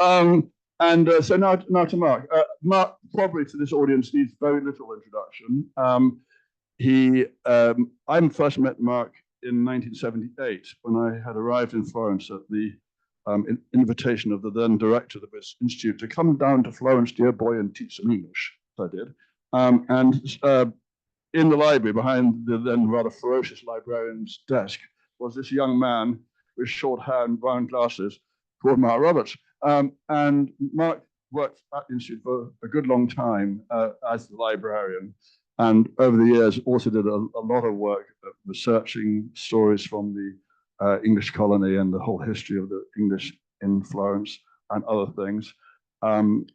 So now to Mark. Mark probably to this audience needs very little introduction. I first met Mark in 1978 when I had arrived in Florence at the invitation of the then director of this institute to come down to Florence, dear boy, and teach some English. So I did. In the library, behind the then rather ferocious librarian's desk, was this young man with short hair and brown glasses called Mark Roberts. And Mark worked at the institute for a good long time as the librarian. And over the years, also did a lot of work researching stories from the English colony and the whole history of the English in Florence and other things. And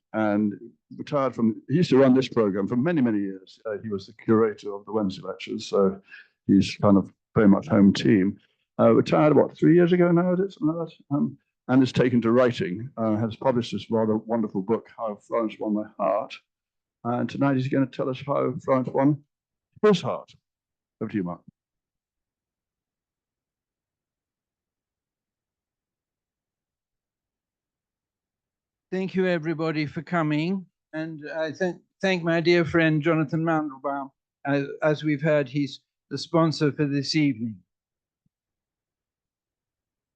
retired from, he used to run this program for many, many years. He was the curator of the Wednesday lectures, so he's kind of very much home team. Retired about 3 years ago now, something like that, and is taken to writing. Has published this rather wonderful book, How Florence Won My Heart. And tonight he's going to tell us how Florence won his heart. Over to you, Mark. Thank you, everybody, for coming. And I thank my dear friend, Jonathan Mandelbaum. As we've heard, he's the sponsor for this evening.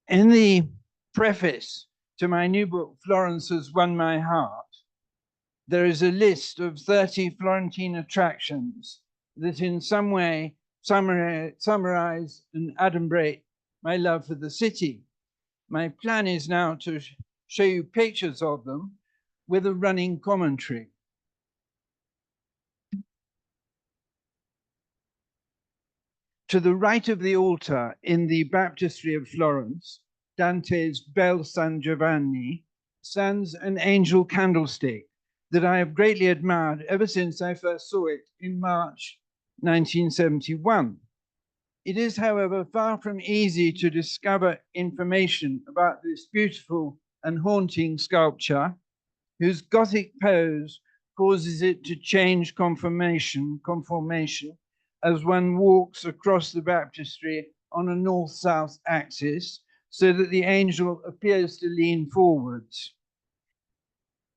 In the preface to my new book, Florence Has Won My Heart, there is a list of 30 Florentine attractions that in some way summarize and adumbrate my love for the city. My plan is now to show you pictures of them with a running commentary. To the right of the altar in the baptistry of Florence, Dante's Bel San Giovanni, stands an angel candlestick that I have greatly admired ever since I first saw it in March 1971. It is, however, far from easy to discover information about this beautiful and haunting sculpture, whose Gothic pose causes it to change conformation as one walks across the baptistry on a north-south axis, so that the angel appears to lean forwards.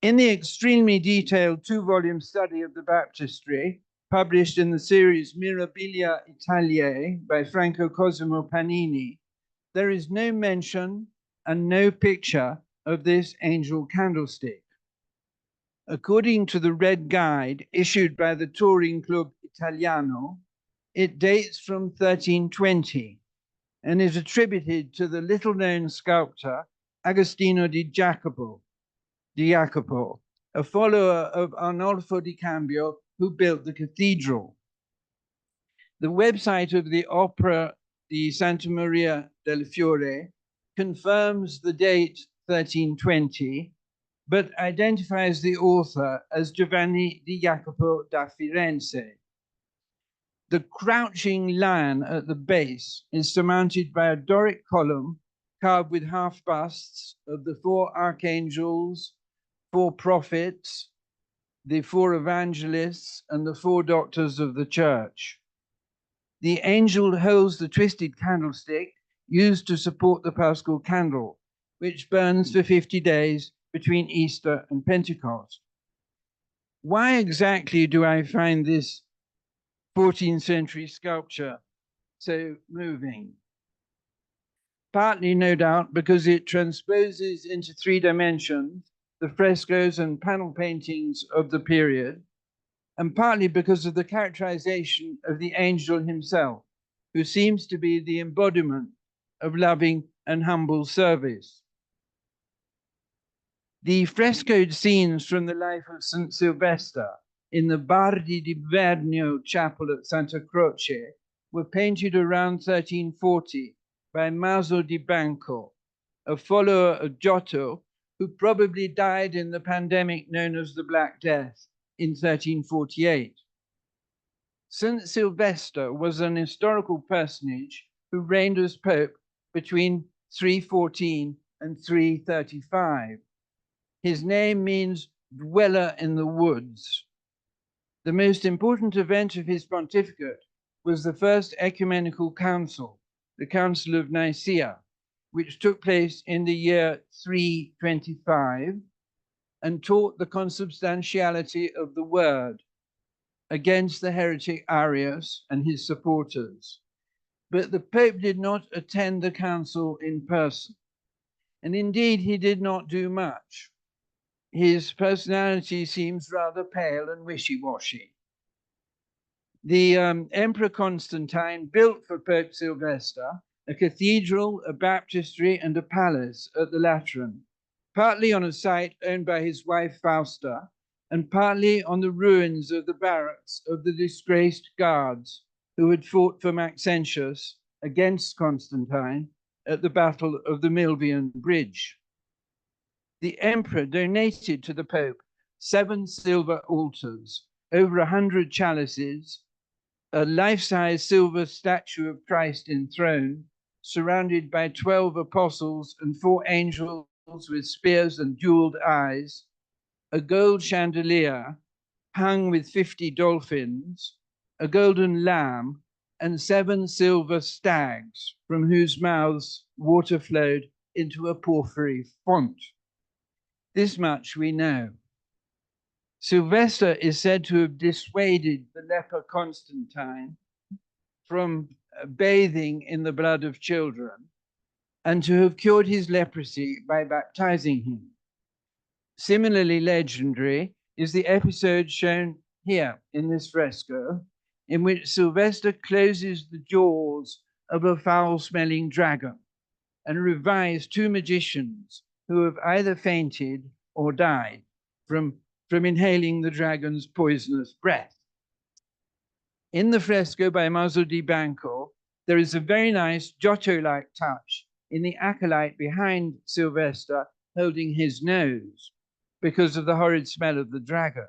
In the extremely detailed 2-volume study of the baptistry, published in the series Mirabilia Italiae by Franco Cosimo Panini, there is no mention and no picture of this angel candlestick. According to the Red Guide issued by the Touring Club Italiano, it dates from 1320 and is attributed to the little-known sculptor Agostino di Jacopo, a follower of Arnolfo di Cambio, who built the cathedral. The website of the Opera di Santa Maria del Fiore confirms the date 1320, but identifies the author as Giovanni di Jacopo da Firenze. The crouching lion at the base is surmounted by a Doric column carved with half busts of the 4 archangels, 4 prophets, the 4 evangelists, and the 4 doctors of the church. The angel holds the twisted candlestick used to support the Paschal candle, which burns for 50 days between Easter and Pentecost. Why exactly do I find this 14th century sculpture so moving? Partly, no doubt, because it transposes into 3 dimensions the frescoes and panel paintings of the period, and partly because of the characterization of the angel himself, who seems to be the embodiment of loving and humble service. The frescoed scenes from the life of St. Sylvester in the Bardi di Vernio chapel at Santa Croce were painted around 1340 by Maso di Banco, a follower of Giotto, who probably died in the pandemic known as the Black Death in 1348. St. Sylvester was an historical personage who reigned as Pope between 314 and 335. His name means dweller in the woods. The most important event of his pontificate was the First Ecumenical Council, the Council of Nicaea, which took place in the year 325 and taught the consubstantiality of the word against the heretic Arius and his supporters. But the Pope did not attend the council in person, and indeed he did not do much. His personality seems rather pale and wishy-washy. The Emperor Constantine built for Pope Sylvester a cathedral, a baptistry, and a palace at the Lateran, partly on a site owned by his wife Fausta, and partly on the ruins of the barracks of the disgraced guards who had fought for Maxentius against Constantine at the Battle of the Milvian Bridge. The emperor donated to the Pope 7 silver altars, over 100 chalices, a life-size silver statue of Christ enthroned, surrounded by 12 apostles and 4 angels with spears and jeweled eyes, a gold chandelier hung with 50 dolphins, a golden lamb, and 7 silver stags, from whose mouths water flowed into a porphyry font. This much we know. Sylvester is said to have dissuaded the leper Constantine from bathing in the blood of children and to have cured his leprosy by baptizing him. Similarly legendary is the episode shown here in this fresco, in which Sylvester closes the jaws of a foul-smelling dragon and revives 2 magicians who have either fainted or died from inhaling the dragon's poisonous breath. In the fresco by Maso di Banco, there is a very nice Giotto-like touch in the acolyte behind Sylvester holding his nose because of the horrid smell of the dragon.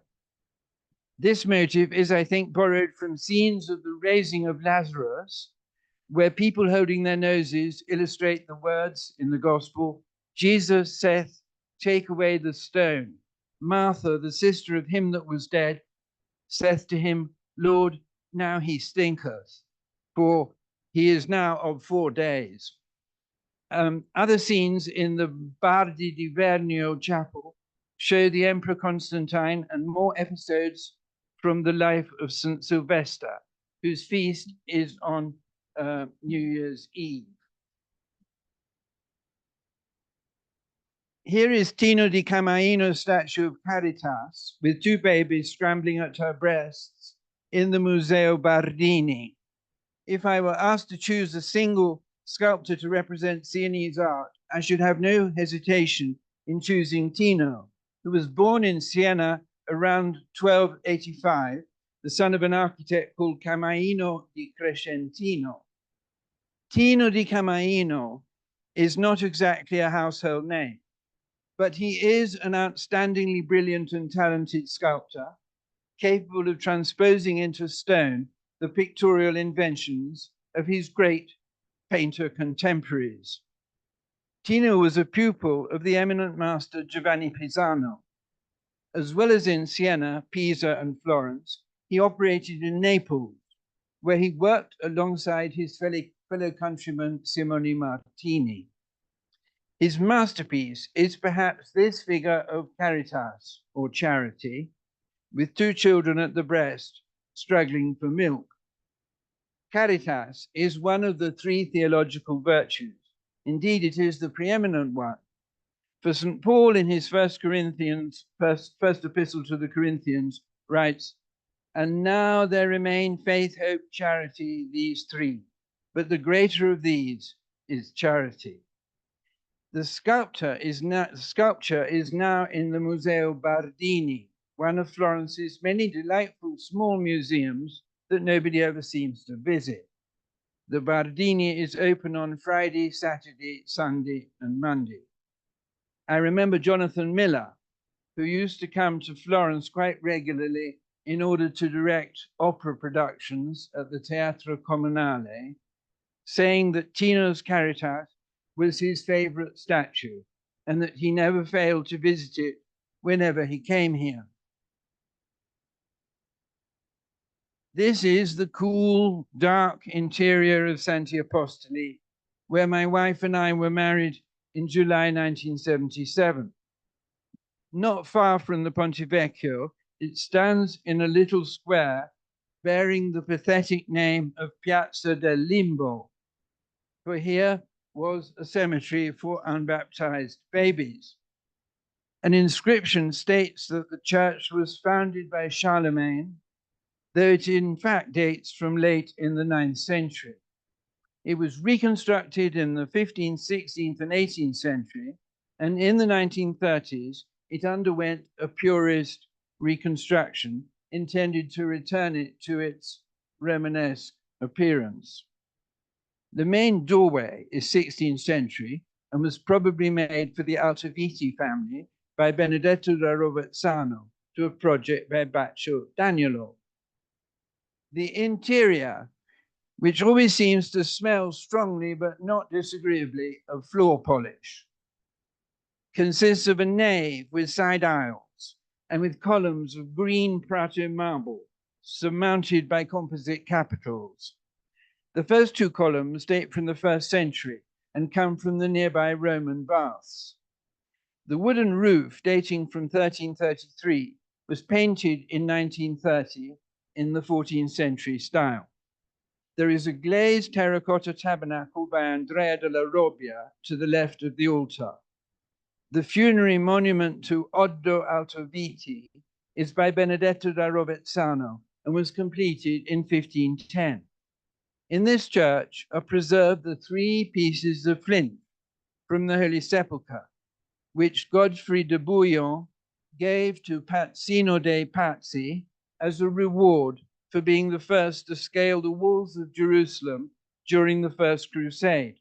This motive is, I think, borrowed from scenes of the raising of Lazarus, where people holding their noses illustrate the words in the gospel, Jesus saith, take away the stone. Martha, the sister of him that was dead, saith to him, Lord, now he stinketh, for he is now of 4 days. Other scenes in the Bardi di Vernio chapel show the Emperor Constantine and more episodes from the life of St. Sylvester, whose feast is on New Year's Eve. Here is Tino di Camaino's statue of Caritas with 2 babies scrambling at her breasts in the Museo Bardini. If I were asked to choose a single sculptor to represent Sienese art, I should have no hesitation in choosing Tino, who was born in Siena around 1285, the son of an architect called Camaino di Crescentino. Tino di Camaino is not exactly a household name, but he is an outstandingly brilliant and talented sculptor, capable of transposing into stone the pictorial inventions of his great painter contemporaries. Tino was a pupil of the eminent master Giovanni Pisano. As well as in Siena, Pisa, and Florence, he operated in Naples, where he worked alongside his fellow countryman Simone Martini. His masterpiece is perhaps this figure of Caritas, or charity, with 2 children at the breast, struggling for milk. Caritas is one of the 3 theological virtues. Indeed, it is the preeminent one. For St. Paul in his first epistle to the Corinthians writes, and now there remain faith, hope, charity, these 3, but the greater of these is charity. The sculpture is now in the Museo Bardini, one of Florence's many delightful small museums that nobody ever seems to visit. The Bardini is open on Friday, Saturday, Sunday, and Monday. I remember Jonathan Miller, who used to come to Florence quite regularly in order to direct opera productions at the Teatro Comunale, saying that Tino's Caritas was his favorite statue and that he never failed to visit it whenever he came here. This is the cool, dark interior of Santiaposto, where my wife and I were married in July 1977. Not far from the Ponte Vecchio, it stands in a little square bearing the pathetic name of Piazza del Limbo, for here was a cemetery for unbaptized babies. An inscription states that the church was founded by Charlemagne, though it in fact dates from late in the 9th century. It was reconstructed in the 15th, 16th, and 18th century, and in the 1930s, it underwent a purist reconstruction intended to return it to its Romanesque appearance. The main doorway is 16th century and was probably made for the Altoviti family by Benedetto da Rovezzano to a project by Baccio Danielo. The interior, which always seems to smell strongly but not disagreeably of floor polish, consists of a nave with side aisles and with columns of green Prato marble surmounted by composite capitals. The first two columns date from the 1st century and come from the nearby Roman baths. The wooden roof, dating from 1333, was painted in 1930 in the 14th century style. There is a glazed terracotta tabernacle by Andrea della Robbia to the left of the altar. The funerary monument to Oddo Altoviti is by Benedetto da Rovezzano and was completed in 1510. In this church are preserved the 3 pieces of flint from the Holy Sepulchre, which Godfrey de Bouillon gave to Pazzino dei Pazzi as a reward for being the first to scale the walls of Jerusalem during the First Crusade.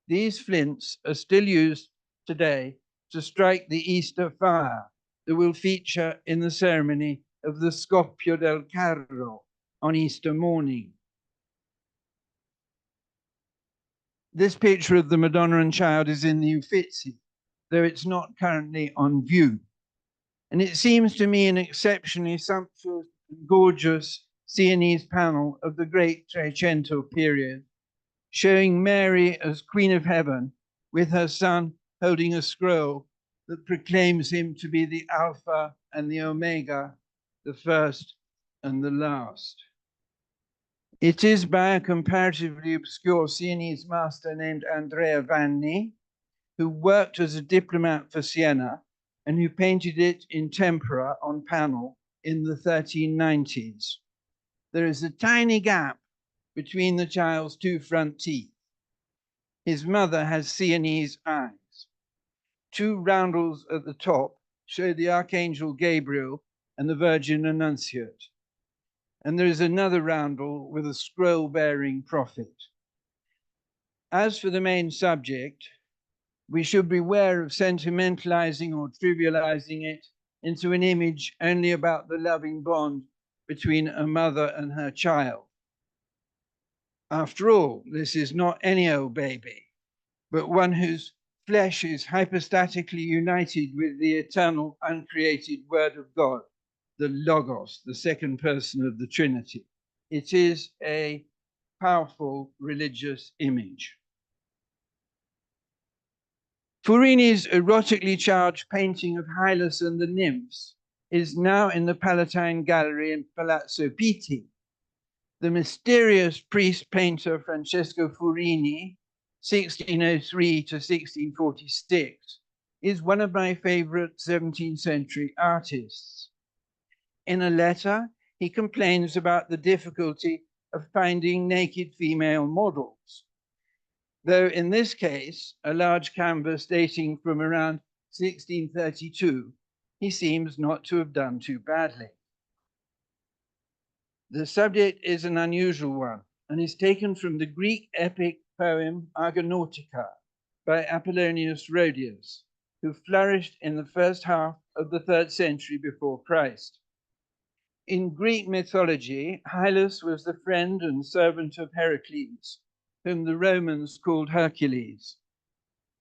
These flints are still used today to strike the Easter fire that will feature in the ceremony of the Scoppio del Carro on Easter morning. This picture of the Madonna and Child is in the Uffizi, though it's not currently on view. And it seems to me an exceptionally sumptuous and gorgeous Sienese panel of the great Trecento period, showing Mary as Queen of Heaven with her son holding a scroll that proclaims him to be the Alpha and the Omega, the first and the last. It is by a comparatively obscure Sienese master named Andrea Vanni, who worked as a diplomat for Siena and who painted it in tempera on panel in the 1390s. There is a tiny gap between the child's 2 front teeth. His mother has Sienese eyes. 2 roundels at the top show the Archangel Gabriel and the Virgin Annunciate. And there is another roundel with a scroll-bearing prophet. As for the main subject, we should beware of sentimentalizing or trivializing it into an image only about the loving bond between a mother and her child. After all, this is not any old baby, but one whose flesh is hypostatically united with the eternal, uncreated Word of God, the Logos, the second person of the Trinity. It is a powerful religious image. Furini's erotically charged painting of Hylas and the nymphs is now in the Palatine Gallery in Palazzo Pitti. The mysterious priest-painter Francesco Furini, 1603 to 1646, is one of my favorite 17th century artists. In a letter, he complains about the difficulty of finding naked female models, though in this case, a large canvas dating from around 1632, he seems not to have done too badly. The subject is an unusual one and is taken from the Greek epic poem Argonautica by Apollonius Rhodius, who flourished in the first half of the 3rd century before Christ. In Greek mythology, Hylas was the friend and servant of Heracles, whom the Romans called Hercules.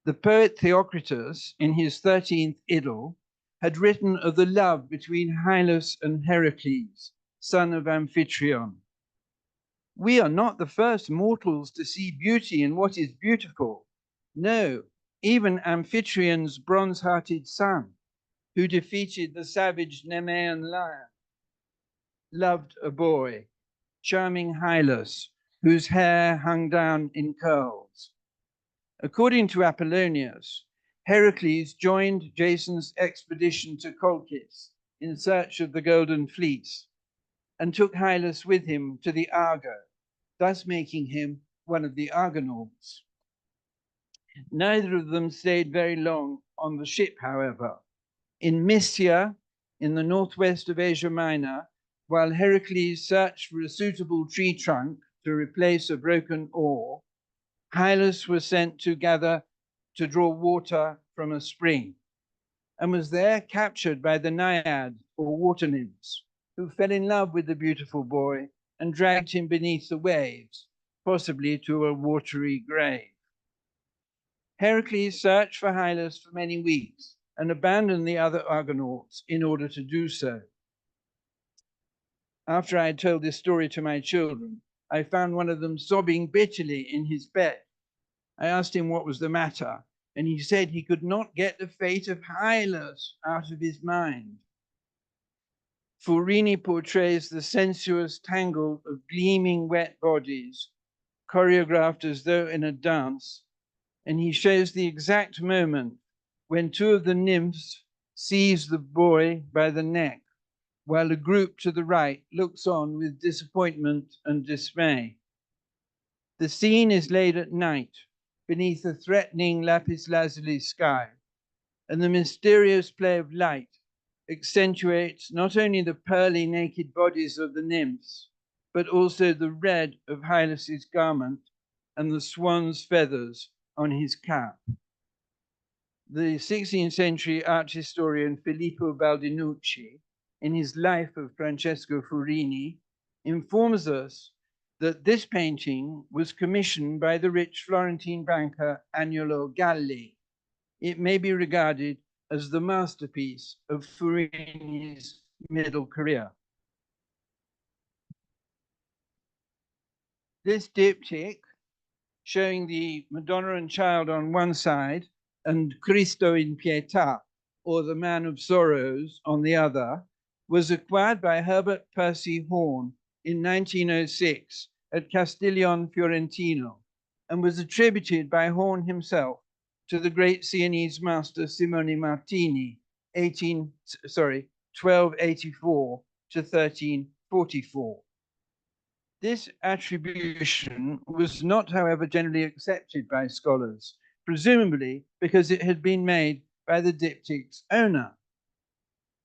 The poet Theocritus, in his 13th idyll, had written of the love between Hylas and Heracles, son of Amphitryon. We are not the first mortals to see beauty in what is beautiful. No, even Amphitryon's bronze-hearted son, who defeated the savage Nemean lion, loved a boy, charming Hylas, whose hair hung down in curls. According to Apollonius, Heracles joined Jason's expedition to Colchis in search of the Golden Fleece and took Hylas with him to the Argo, thus making him one of the Argonauts. Neither of them stayed very long on the ship, however. In Mysia, in the northwest of Asia Minor, while Heracles searched for a suitable tree trunk to replace a broken oar, Hylas was sent to draw water from a spring, and was there captured by the naiads or water nymphs, who fell in love with the beautiful boy and dragged him beneath the waves, possibly to a watery grave. Heracles searched for Hylas for many weeks and abandoned the other Argonauts in order to do so. After I had told this story to my children, I found one of them sobbing bitterly in his bed. I asked him what was the matter, and he said he could not get the fate of Hylas out of his mind. Furini portrays the sensuous tangle of gleaming wet bodies, choreographed as though in a dance, and he shows the exact moment when two of the nymphs seize the boy by the neck, while a group to the right looks on with disappointment and dismay. The scene is laid at night, beneath a threatening lapis lazuli sky, and the mysterious play of light accentuates not only the pearly naked bodies of the nymphs, but also the red of Hylas's garment and the swan's feathers on his cap. The 16th century art historian Filippo Baldinucci, in his life of Francesco Furini, informs us that this painting was commissioned by the rich Florentine banker Agnolo Galli. It may be regarded as the masterpiece of Furini's middle career. This diptych, showing the Madonna and Child on one side and Cristo in Pietà, or the Man of Sorrows, on the other, was acquired by Herbert Percy Horn in 1906 at Castiglione Fiorentino, and was attributed by Horn himself to the great Sienese master Simone Martini, 1284 to 1344. This attribution was not, however, generally accepted by scholars, presumably because it had been made by the diptych's owner.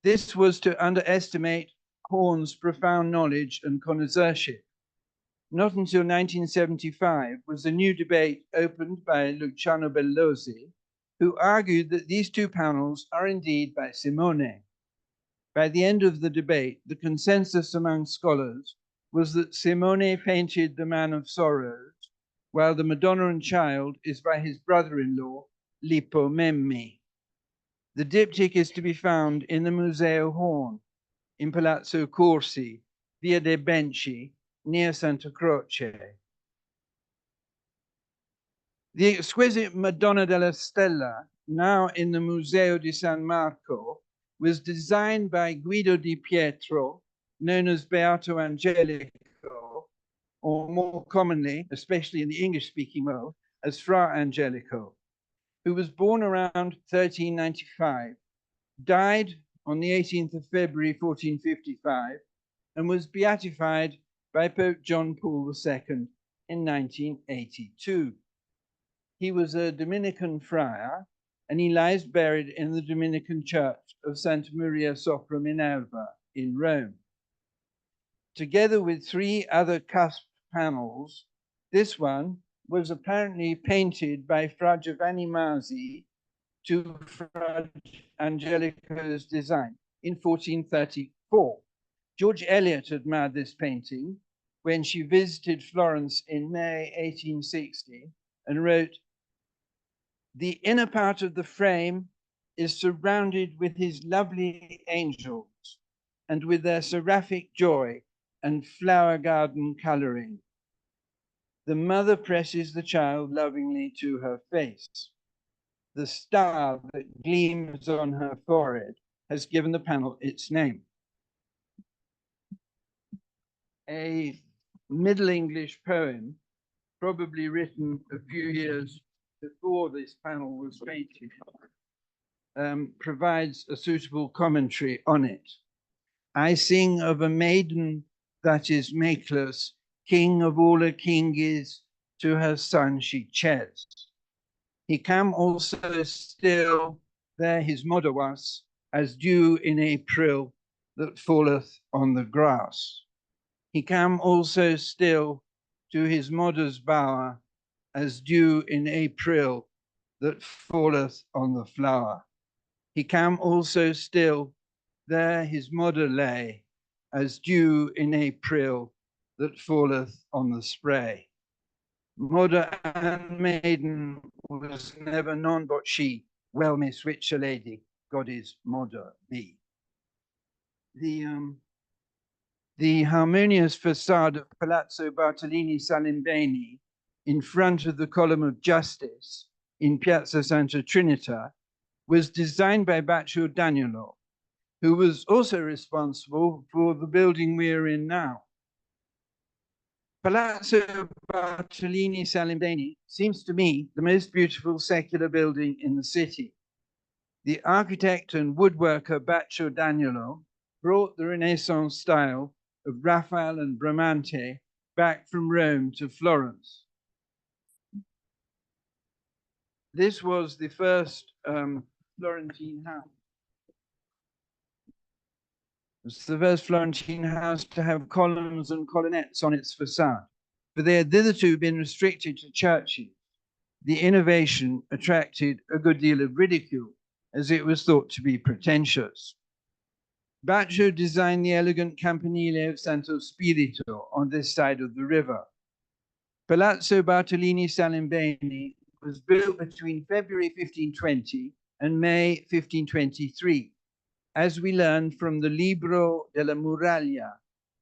This was to underestimate Horn's profound knowledge and connoisseurship. Not until 1975 was a new debate opened by Luciano Bellosi, who argued that these two panels are indeed by Simone. By the end of the debate, the consensus among scholars was that Simone painted the Man of Sorrows, while the Madonna and Child is by his brother-in-law, Lippo Memmi. The diptych is to be found in the Museo Horn, in Palazzo Corsi, Via dei Benci, near Santa Croce. The exquisite Madonna della Stella, now in the Museo di San Marco, was designed by Guido di Pietro, known as Beato Angelico, or more commonly, especially in the English-speaking world, as Fra Angelico, who was born around 1395, died on the 18th of February 1455, and was beatified by Pope John Paul II in 1982. He was a Dominican friar, and he lies buried in the Dominican Church of Santa Maria sopra Minerva in Rome. Together with three other cusp panels, this one was apparently painted by Fra Giovanni Masi to Fra Angelico's design in 1434. George Eliot admired this painting when she visited Florence in May 1860 and wrote, "The inner part of the frame is surrounded with his lovely angels and with their seraphic joy and flower garden coloring. The mother presses the child lovingly to her face. The star that gleams on her forehead has given the panel its name. A Middle English poem, probably written a few years before this panel was painted, provides a suitable commentary on it. I sing of a maiden that is makeless, king of all a king is, to her son she ches. He cam also still, there his mother was, as dew in April that falleth on the grass. He cam also still to his mother's bower, as dew in April that falleth on the flower. He cam also still, there his mother lay, as dew in April that falleth on the spray. Mother and maiden was never none but she, well may switch a lady, God is mother be. The harmonious facade of Palazzo Bartolini Salimbeni in front of the Column of Justice in Piazza Santa Trinita was designed by Baccio Danielo, who was also responsible for the building we're in now. Palazzo Bartolini Salimbeni seems to me the most beautiful secular building in the city. The architect and woodworker Baccio Danielo brought the Renaissance style of Raphael and Bramante back from Rome to Florence. This was the first Florentine house. It's the first Florentine house to have columns and colonnettes on its facade, for they had thitherto been restricted to churches. The innovation attracted a good deal of ridicule, as it was thought to be pretentious. Baccio designed the elegant campanile of Santo Spirito on this side of the river. Palazzo Bartolini Salimbeni was built between February 1520 and May 1523. As we learned from the Libro della Muraglia,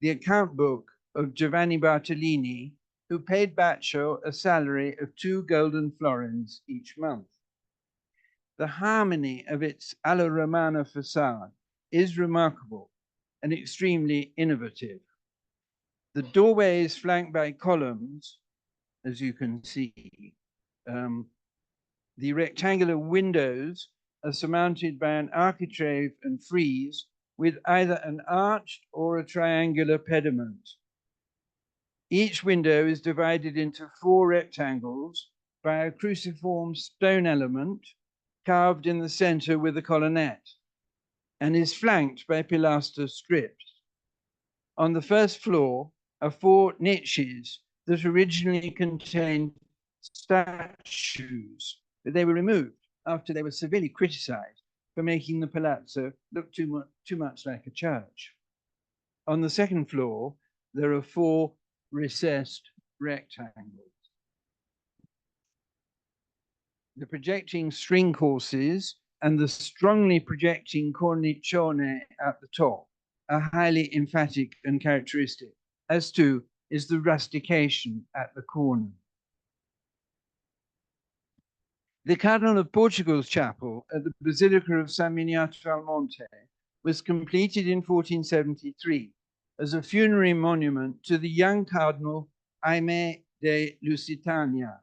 the account book of Giovanni Bartolini, who paid Baccio a salary of 2 golden florins each month. The harmony of its alla Romana facade is remarkable and extremely innovative. The doorway is flanked by columns, as you can see. The rectangular windows are surmounted by an architrave and frieze with either an arched or a triangular pediment. Each window is divided into 4 rectangles by a cruciform stone element carved in the center with a colonnette, and is flanked by pilaster strips. On the first floor are 4 niches that originally contained statues, but they were removed after they were severely criticized for making the palazzo look too much like a church. On the second floor, there are 4 recessed rectangles. The projecting string courses and the strongly projecting cornicione at the top are highly emphatic and characteristic, as too is the rustication at the corner. The Cardinal of Portugal's chapel at the Basilica of San Miniato al Monte was completed in 1473 as a funerary monument to the young Cardinal Jaime de Lusitania,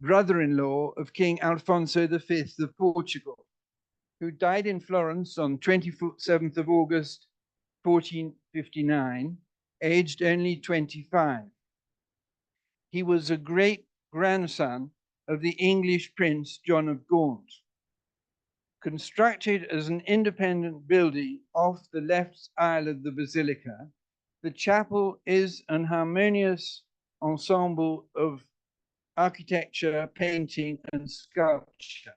brother-in-law of King Alfonso V of Portugal, who died in Florence on 27th of August, 1459, aged only 25. He was a great grandson of the English Prince John of Gaunt. Constructed as an independent building off the left aisle of the basilica, the chapel is an harmonious ensemble of architecture, painting, and sculpture.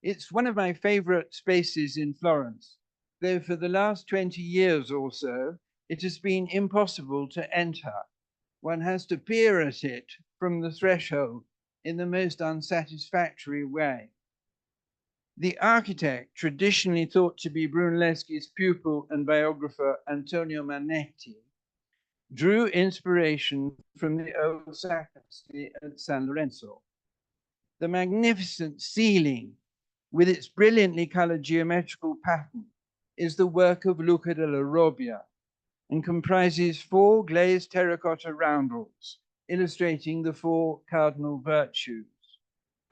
It's one of my favorite spaces in Florence, though for the last 20 years or so, it has been impossible to enter. One has to peer at it from the threshold in the most unsatisfactory way. The architect, traditionally thought to be Brunelleschi's pupil and biographer Antonio Manetti, drew inspiration from the old sacristy at San Lorenzo. The magnificent ceiling, with its brilliantly colored geometrical pattern, is the work of Luca della Robbia and comprises 4 glazed terracotta roundels illustrating the 4 cardinal virtues,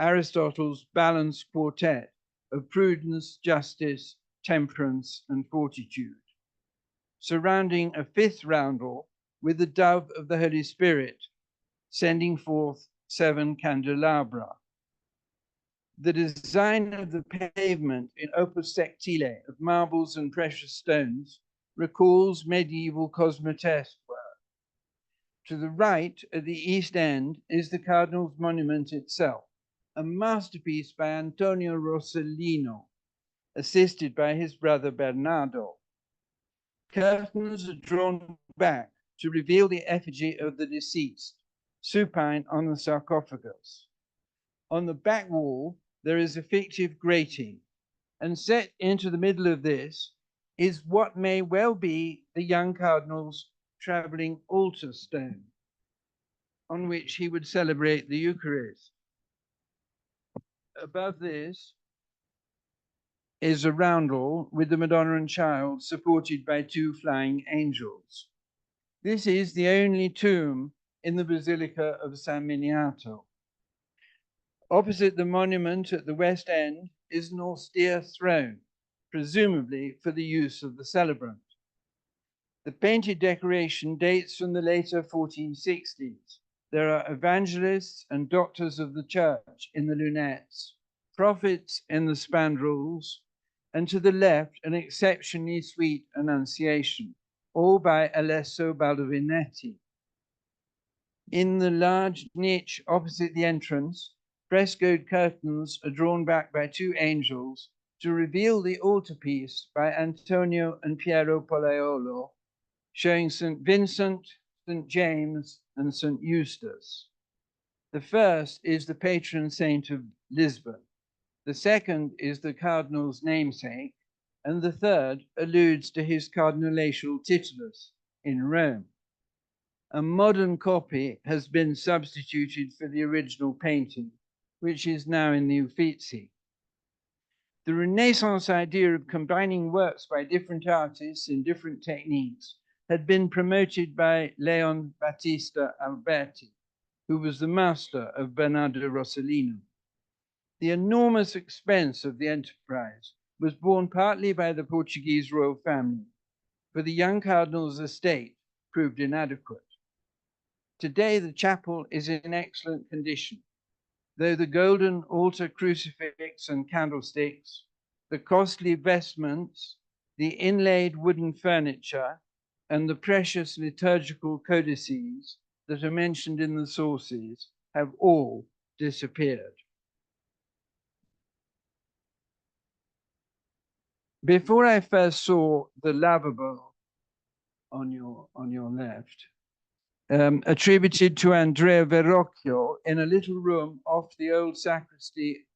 Aristotle's balanced quartet of prudence, justice, temperance, and fortitude, surrounding a 5th roundel with the dove of the Holy Spirit, sending forth 7 candelabra. The design of the pavement in opus sectile of marbles and precious stones recalls medieval cosmatesque work. To the right, at the east end, is the Cardinal's monument itself, a masterpiece by Antonio Rossellino, assisted by his brother Bernardo. Curtains are drawn back to reveal the effigy of the deceased, supine on the sarcophagus. On the back wall, there is a fictive grating, and set into the middle of this is what may well be the young Cardinal's traveling altar stone, on which he would celebrate the Eucharist. Above this is a roundel with the Madonna and Child supported by 2 flying angels. This is the only tomb in the Basilica of San Miniato. Opposite the monument at the west end is an austere throne, presumably for the use of the celebrant. The painted decoration dates from the later 1460s. There are evangelists and doctors of the church in the lunettes, prophets in the spandrels, and to the left, an exceptionally sweet Annunciation, all by Alesso Baldovinetti. In the large niche opposite the entrance, frescoed curtains are drawn back by 2 angels to reveal the altarpiece by Antonio and Piero Pollaiolo, showing St. Vincent, St. James, and St. Eustace. The first is the patron saint of Lisbon. The second is the Cardinal's namesake, and the third alludes to his cardinalatial titulus in Rome. A modern copy has been substituted for the original painting, which is now in the Uffizi. The Renaissance idea of combining works by different artists in different techniques had been promoted by Leon Battista Alberti, who was the master of Bernardo Rossellino. The enormous expense of the enterprise was borne partly by the Portuguese royal family, for the young Cardinal's estate proved inadequate. Today, the chapel is in excellent condition, though the golden altar crucifix and candlesticks, the costly vestments, the inlaid wooden furniture, and the precious liturgical codices that are mentioned in the sources have all disappeared. Before I first saw the lavabo on your left, attributed to Andrea Verrocchio in a little room off the old sacristy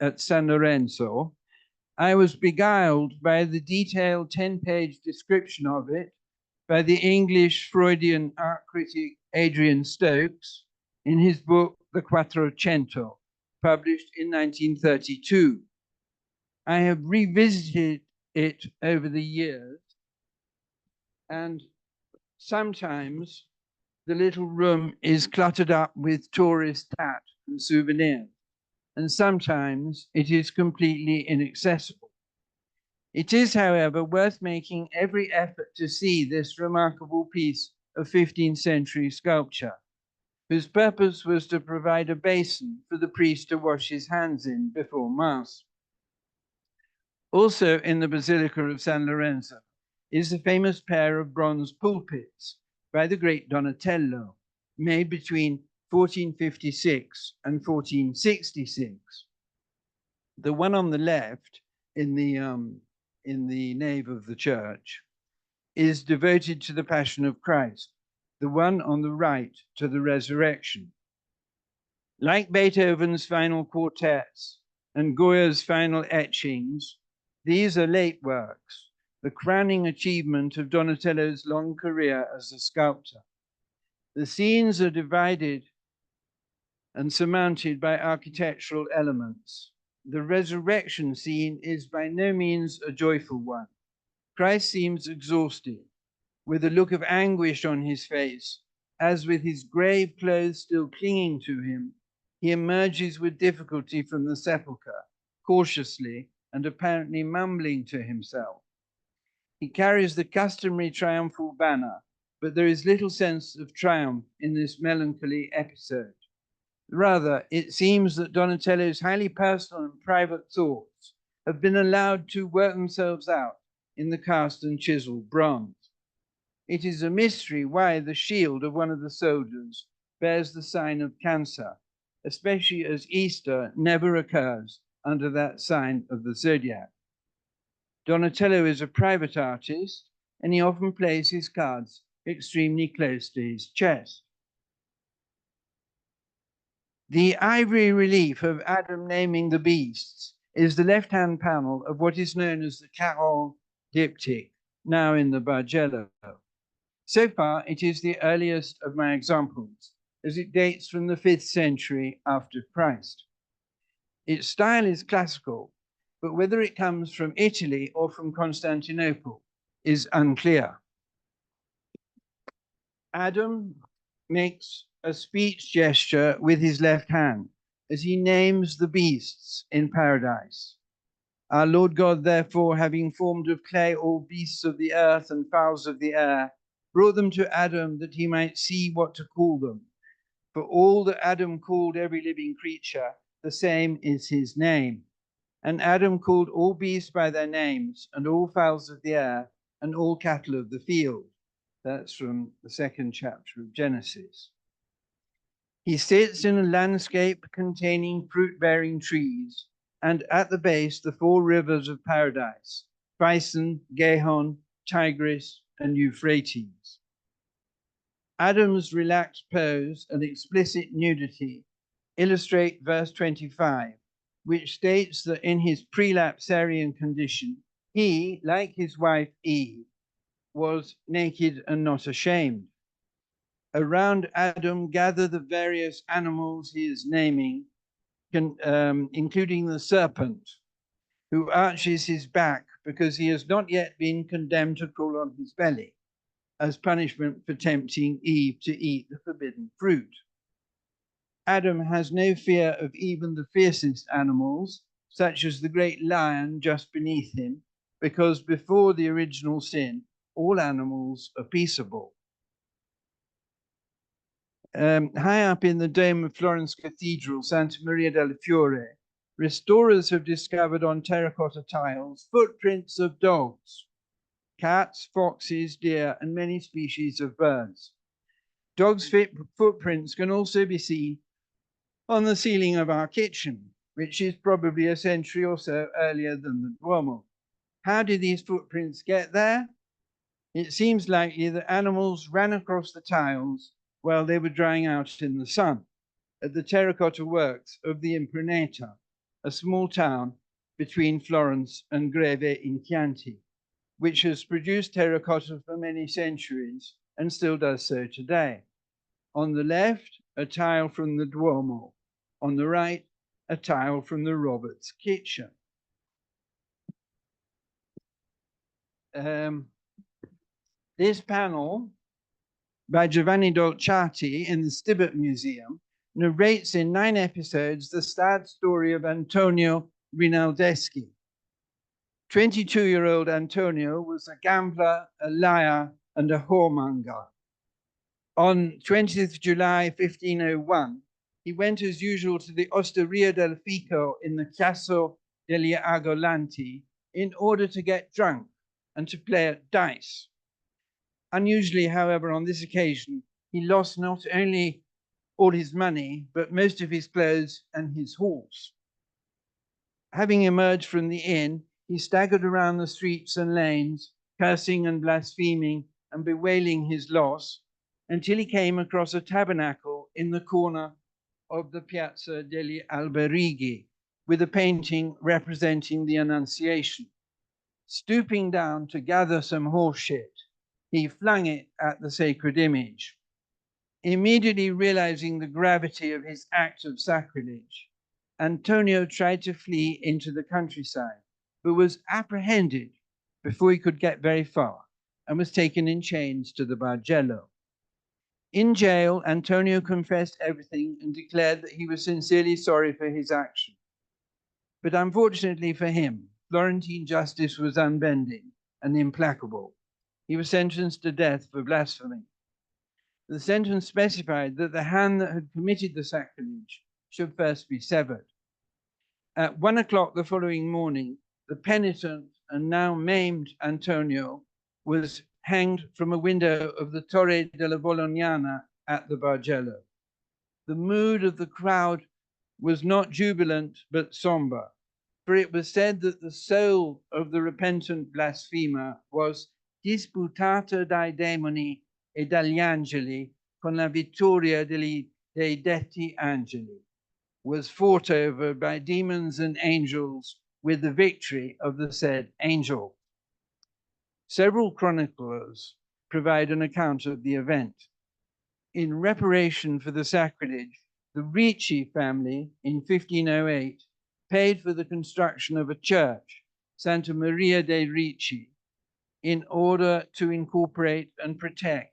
at San Lorenzo, I was beguiled by the detailed 10-page description of it by the English Freudian art critic Adrian Stokes in his book The Quattrocento, published in 1932. I have revisited it over the years, and sometimes the little room is cluttered up with tourist tat and souvenirs, and sometimes it is completely inaccessible. It is, however, worth making every effort to see this remarkable piece of 15th century sculpture, whose purpose was to provide a basin for the priest to wash his hands in before Mass. Also in the Basilica of San Lorenzo is the famous pair of bronze pulpits by the great Donatello, made between 1456 and 1466. The one on the left in the nave of the church is devoted to the Passion of Christ, the one on the right to the Resurrection. Like Beethoven's final quartets and Goya's final etchings, these are late works, the crowning achievement of Donatello's long career as a sculptor. The scenes are divided and surmounted by architectural elements. The resurrection scene is by no means a joyful one. Christ seems exhausted, with a look of anguish on his face, as with his grave clothes still clinging to him, he emerges with difficulty from the sepulchre, cautiously and apparently mumbling to himself. He carries the customary triumphal banner, but there is little sense of triumph in this melancholy episode. Rather, it seems that Donatello's highly personal and private thoughts have been allowed to work themselves out in the cast and chiseled bronze. It is a mystery why the shield of one of the soldiers bears the sign of Cancer, especially as Easter never occurs under that sign of the zodiac. Donatello is a private artist, and he often plays his cards extremely close to his chest. The ivory relief of Adam naming the beasts is the left-hand panel of what is known as the Caron diptych, now in the Bargello. So far, it is the earliest of my examples, as it dates from the 5th century after Christ. Its style is classical, but whether it comes from Italy or from Constantinople is unclear. Adam makes a speech gesture with his left hand as he names the beasts in paradise. Our Lord God, therefore, having formed of clay all beasts of the earth and fowls of the air, brought them to Adam that he might see what to call them. For all that Adam called every living creature, the same is his name. And Adam called all beasts by their names, and all fowls of the air, and all cattle of the field. That's from the 2nd chapter of Genesis. He sits in a landscape containing fruit-bearing trees, and at the base the 4 rivers of paradise, Pison, Gihon, Tigris, and Euphrates. Adam's relaxed pose and explicit nudity illustrate verse 25, which states that in his prelapsarian condition, he, like his wife Eve, was naked and not ashamed. Around Adam gather the various animals he is naming, including the serpent, who arches his back because he has not yet been condemned to crawl on his belly, as punishment for tempting Eve to eat the forbidden fruit. Adam has no fear of even the fiercest animals, such as the great lion just beneath him, because before the original sin, all animals are peaceable. High up in the dome of Florence Cathedral, Santa Maria del Fiore, restorers have discovered on terracotta tiles footprints of dogs, cats, foxes, deer, and many species of birds. Dogs' footprints can also be seen on the ceiling of our kitchen, which is probably a century or so earlier than the Duomo. How did these footprints get there? It seems likely that animals ran across the tiles while they were drying out in the sun at the terracotta works of the Impruneta, a small town between Florence and Greve in Chianti, which has produced terracotta for many centuries and still does so today. On the left, a tile from the Duomo. On the right, a tile from the Roberts kitchen. This panel by Giovanni Dolciati in the Stibbert Museum narrates in 9 episodes the sad story of Antonio Rinaldeschi. 22-year-old Antonio was a gambler, a liar, and a whoremonger. On 20th July 1501, he went as usual to the Osteria del Fico in the Chiasso degli Agolanti in order to get drunk and to play at dice. Unusually, however, on this occasion, he lost not only all his money, but most of his clothes and his horse. Having emerged from the inn, he staggered around the streets and lanes, cursing and blaspheming and bewailing his loss, until he came across a tabernacle in the corner of the Piazza degli Alberighi, with a painting representing the Annunciation. Stooping down to gather some horse shit, he flung it at the sacred image. Immediately realizing the gravity of his act of sacrilege, Antonio tried to flee into the countryside, but was apprehended before he could get very far and was taken in chains to the Bargello. In jail, Antonio confessed everything and declared that he was sincerely sorry for his action. But unfortunately for him, Florentine justice was unbending and implacable. He was sentenced to death for blasphemy. The sentence specified that the hand that had committed the sacrilege should first be severed. At 1 o'clock the following morning, the penitent and now maimed Antonio was hanged from a window of the Torre della Bolognana at the Bargello. The mood of the crowd was not jubilant but somber, for it was said that the soul of the repentant blasphemer was disputata dai demoni e dagli angeli con la vittoria dei detti angeli, was fought over by demons and angels with the victory of the said angel. Several chroniclers provide an account of the event. In reparation for the sacrilege, the Ricci family in 1508 paid for the construction of a church, Santa Maria dei Ricci, in order to incorporate and protect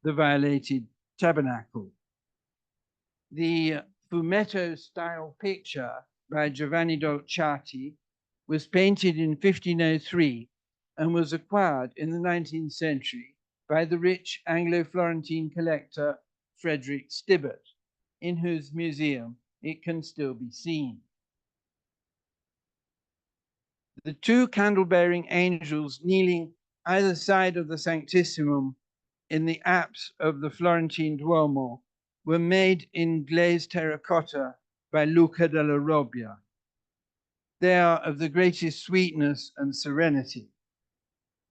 the violated tabernacle. The fumetto-style picture by Giovanni Dolciati was painted in 1503 and was acquired in the 19th century by the rich Anglo-Florentine collector Frederick Stibbert, in whose museum it can still be seen. The two candle-bearing angels kneeling either side of the Sanctissimum in the apse of the Florentine Duomo were made in glazed terracotta by Luca della Robbia. They are of the greatest sweetness and serenity.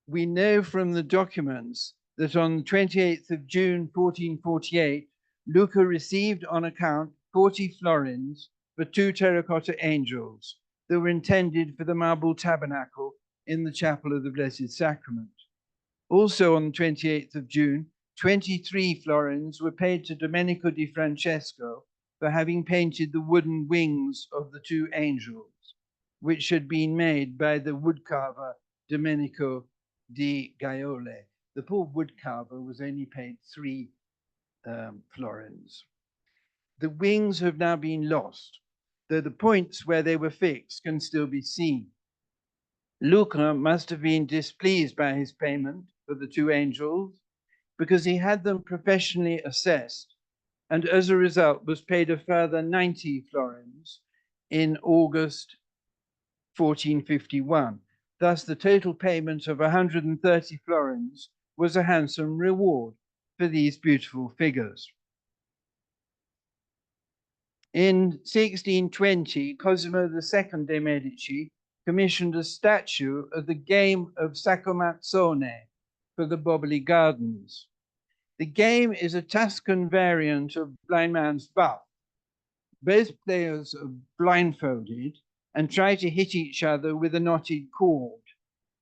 We know from the documents that on the 28th of June 1448, Luca received on account 40 florins for two terracotta angels that were intended for the marble tabernacle in the Chapel of the Blessed Sacrament. Also on the 28th of June, 23 florins were paid to Domenico di Francesco for having painted the wooden wings of the two angels, which had been made by the woodcarver Domenico di Gaiole. The poor woodcarver was only paid 3 florins. The wings have now been lost, though the points where they were fixed can still be seen. Luca must have been displeased by his payment for the two angels because he had them professionally assessed, and as a result was paid a further 90 florins in August 1451. Thus, the total payment of 130 florins was a handsome reward for these beautiful figures. In 1620, Cosimo II de' Medici commissioned a statue of the game of Saccomazzone for the Boboli Gardens. The game is a Tuscan variant of blind man's buff. Both players are blindfolded and try to hit each other with a knotted cord,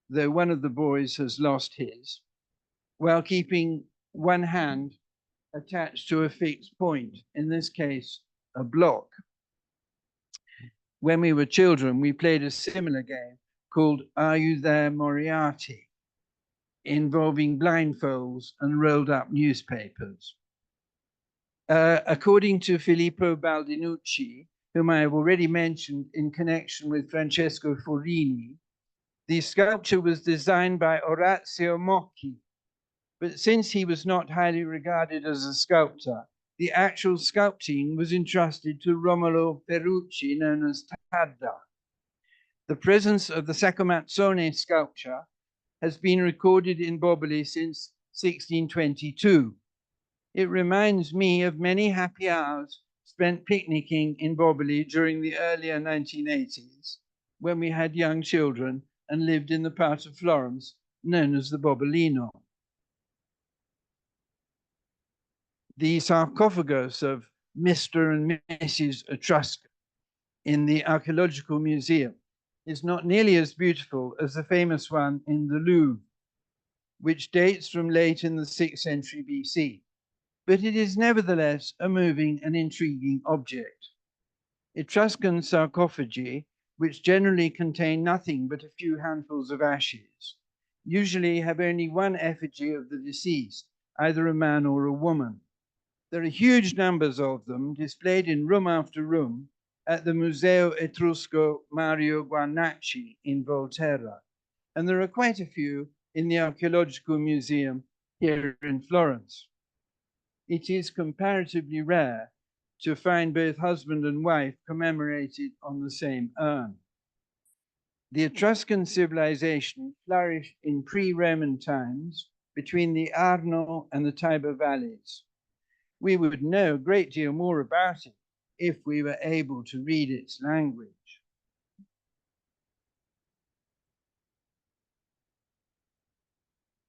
though one of the boys has lost his, while keeping one hand attached to a fixed point, in this case, a block. When we were children, we played a similar game called Are You There, Moriarty, involving blindfolds and rolled up newspapers. According to Filippo Baldinucci, whom I have already mentioned in connection with Francesco Forini, the sculpture was designed by Orazio Mocchi, but since he was not highly regarded as a sculptor, the actual sculpting was entrusted to Romolo Perucci, known as Tadda. The presence of the Saccomazzone sculpture has been recorded in Boboli since 1622. It reminds me of many happy hours spent picnicking in Boboli during the earlier 1980s, when we had young children and lived in the part of Florence known as the Bobolino. The sarcophagus of Mr. and Mrs. Etrusca in the Archeological Museum is not nearly as beautiful as the famous one in the Louvre, which dates from late in the 6th century BC, but it is nevertheless a moving and intriguing object. Etruscan sarcophagi, which generally contain nothing but a few handfuls of ashes, usually have only one effigy of the deceased, either a man or a woman. There are huge numbers of them displayed in room after room at the Museo Etrusco Mario Guarnacci in Volterra, and there are quite a few in the Archeological Museum here in Florence. It is comparatively rare to find both husband and wife commemorated on the same urn. The Etruscan civilization flourished in pre-Roman times between the Arno and the Tiber valleys. We would know a great deal more about it if we were able to read its language.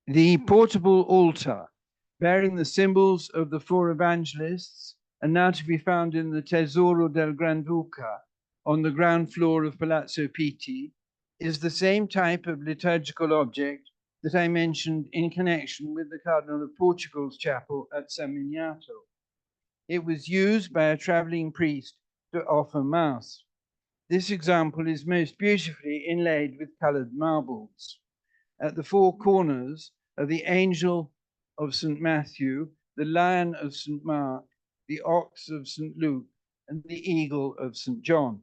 The portable altar, bearing the symbols of the four evangelists, and now to be found in the Tesoro del Granduca on the ground floor of Palazzo Pitti, is the same type of liturgical object that I mentioned in connection with the Cardinal of Portugal's chapel at San Miniato. It was used by a traveling priest to offer mass. This example is most beautifully inlaid with colored marbles. At the four corners are the angel of St. Matthew, the lion of St. Mark, the ox of St. Luke, and the eagle of St. John.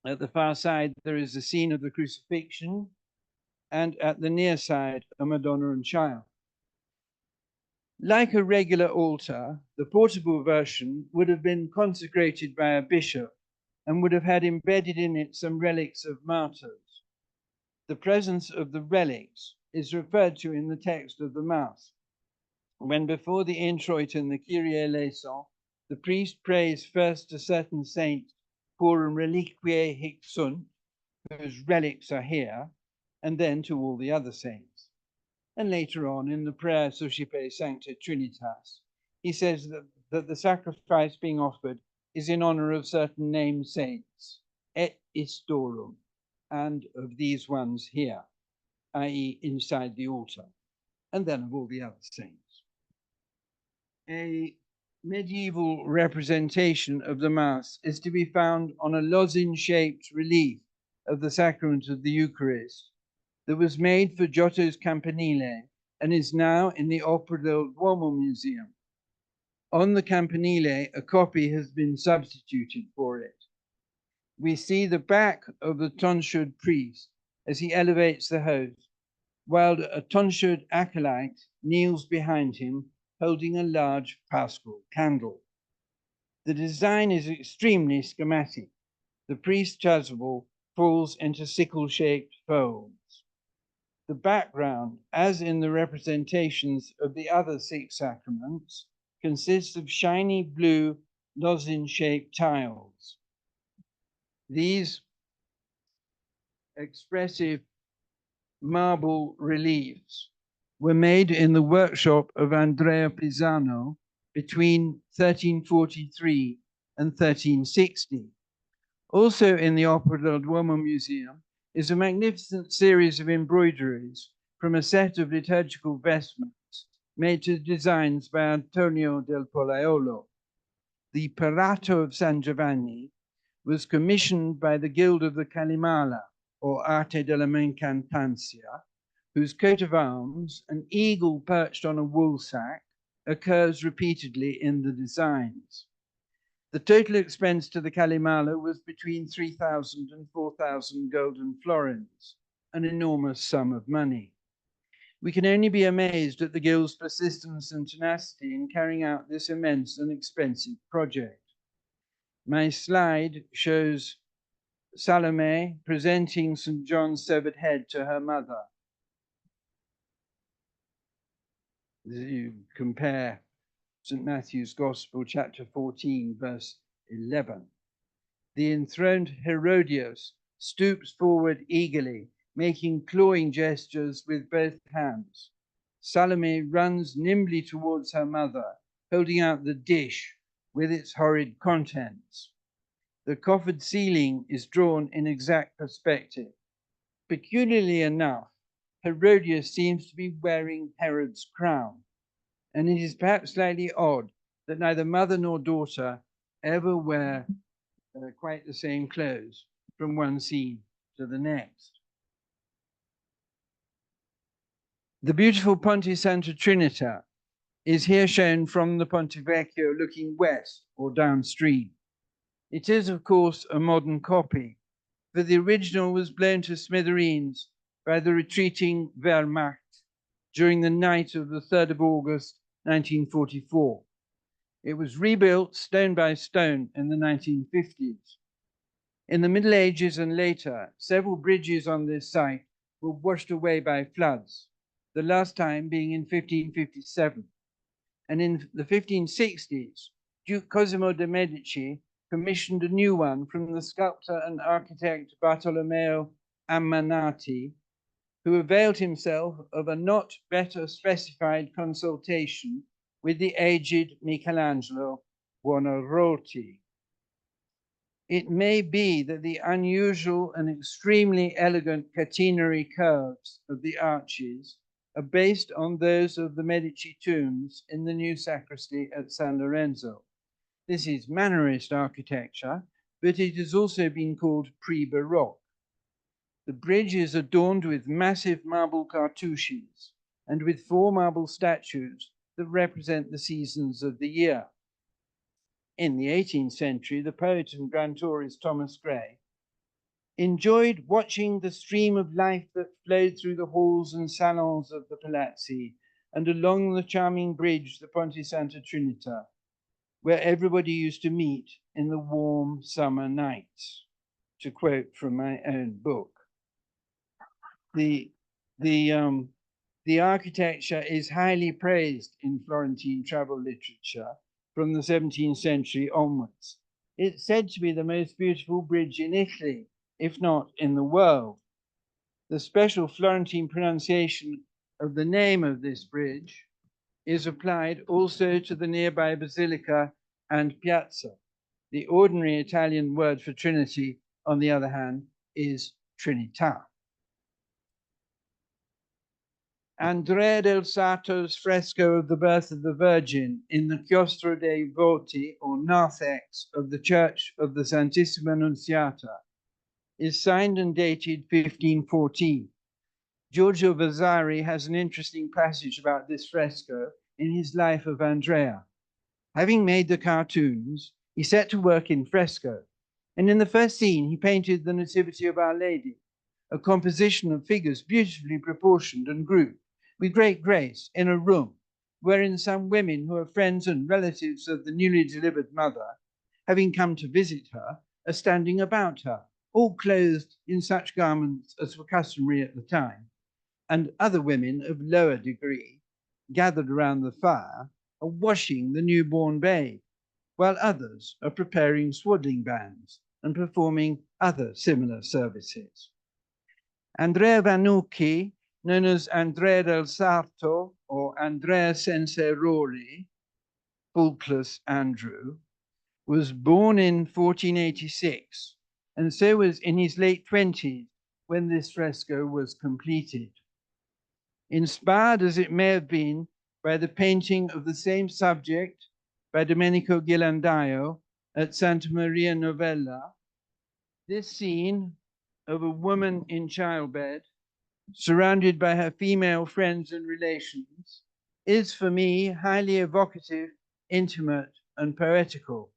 At the far side, there is a scene of the crucifixion, and at the near side, a Madonna and Child. Like a regular altar, the portable version would have been consecrated by a bishop and would have had embedded in it some relics of martyrs. The presence of the relics is referred to in the text of the Mass, when before the introit and the Kyrie eleison, the priest prays first to certain saints, Quorum reliquiae hic sunt, whose relics are here, and then to all the other saints. And later on in the prayer Suscipe Sancta Trinitas, he says that the sacrifice being offered is in honor of certain named saints, et istorum, and of these ones here, i.e. inside the altar, and then of all the other saints. A medieval representation of the Mass is to be found on a lozenge-shaped relief of the sacrament of the Eucharist that was made for Giotto's Campanile and is now in the Opera del Duomo Museum. On the Campanile, a copy has been substituted for it. We see the back of the tonsured priest as he elevates the host, while a tonsured acolyte kneels behind him, holding a large paschal candle. The design is extremely schematic. The priest's chasuble falls into sickle-shaped folds. The background, as in the representations of the other 6 sacraments, consists of shiny blue lozenge-shaped tiles. These expressive marble reliefs were made in the workshop of Andrea Pisano between 1343 and 1360. Also in the Opera del Duomo Museum is a magnificent series of embroideries from a set of liturgical vestments made to designs by Antonio del Pollaiolo. The Parato of San Giovanni was commissioned by the Guild of the Calimala, or Arte della Mencantancia, whose coat of arms, an eagle perched on a wool sack, occurs repeatedly in the designs. The total expense to the Calimala was between 3,000 and 4,000 golden florins, an enormous sum of money. We can only be amazed at the Guild's persistence and tenacity in carrying out this immense and expensive project. My slide shows Salome presenting St. John's severed head to her mother. You compare St. Matthew's Gospel, chapter 14, verse 11. The enthroned Herodias stoops forward eagerly, making clawing gestures with both hands. Salome runs nimbly towards her mother, holding out the dish with its horrid contents. The coffered ceiling is drawn in exact perspective. Peculiarly enough, Herodias seems to be wearing Herod's crown, and it is perhaps slightly odd that neither mother nor daughter ever wear quite the same clothes from one scene to the next. The beautiful Ponte Santa Trinita is here shown from the Ponte Vecchio looking west or downstream. It is, of course, a modern copy, for the original was blown to smithereens by the retreating Wehrmacht during the night of the 3rd of August, 1944. It was rebuilt stone by stone in the 1950s. In the Middle Ages and later, several bridges on this site were washed away by floods, the last time being in 1557. And in the 1560s, Duke Cosimo de' Medici commissioned a new one from the sculptor and architect Bartolomeo Ammanati, who availed himself of a not better specified consultation with the aged Michelangelo Buonarroti. It may be that the unusual and extremely elegant catenary curves of the arches are based on those of the Medici tombs in the new sacristy at San Lorenzo. This is Mannerist architecture, but it has also been called pre-Baroque. The bridge is adorned with massive marble cartouches and with 4 marble statues that represent the seasons of the year. In the 18th century, the poet and grand tourist Thomas Gray enjoyed watching the stream of life that flowed through the halls and salons of the Palazzi and along the charming bridge, the Ponte Santa Trinita, where everybody used to meet in the warm summer nights, to quote from my own book. The architecture is highly praised in Florentine travel literature from the 17th century onwards. It's said to be the most beautiful bridge in Italy, if not in the world. The special Florentine pronunciation of the name of this bridge is applied also to the nearby basilica and piazza. The ordinary Italian word for Trinity, on the other hand, is Trinita. Andrea del Sarto's fresco of the birth of the Virgin in the Chiostro dei Voti, or narthex, of the Church of the Santissima Annunziata is signed and dated 1514. Giorgio Vasari has an interesting passage about this fresco in his Life of Andrea. Having made the cartoons, he set to work in fresco, and in the first scene he painted the Nativity of Our Lady, a composition of figures beautifully proportioned and grouped with great grace in a room wherein some women who are friends and relatives of the newly delivered mother, having come to visit her, are standing about her, all clothed in such garments as were customary at the time, and other women of lower degree, gathered around the fire, are washing the newborn babe, while others are preparing swaddling bands and performing other similar services. Andrea Vannucchi, known as Andrea del Sarto or Andrea senza errori, faultless Andrew, was born in 1486, and so was in his late 20s when this fresco was completed. Inspired as it may have been by the painting of the same subject by Domenico Ghirlandaio at Santa Maria Novella, this scene of a woman in childbed, surrounded by her female friends and relations, is for me highly evocative, intimate, and poetical.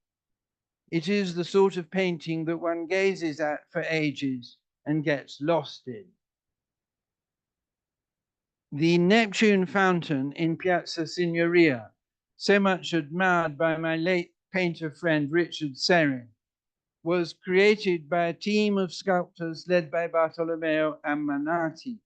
It is the sort of painting that one gazes at for ages and gets lost in. The Neptune Fountain in Piazza Signoria, so much admired by my late painter friend Richard Serrin, was created by a team of sculptors led by Bartolomeo Ammanati.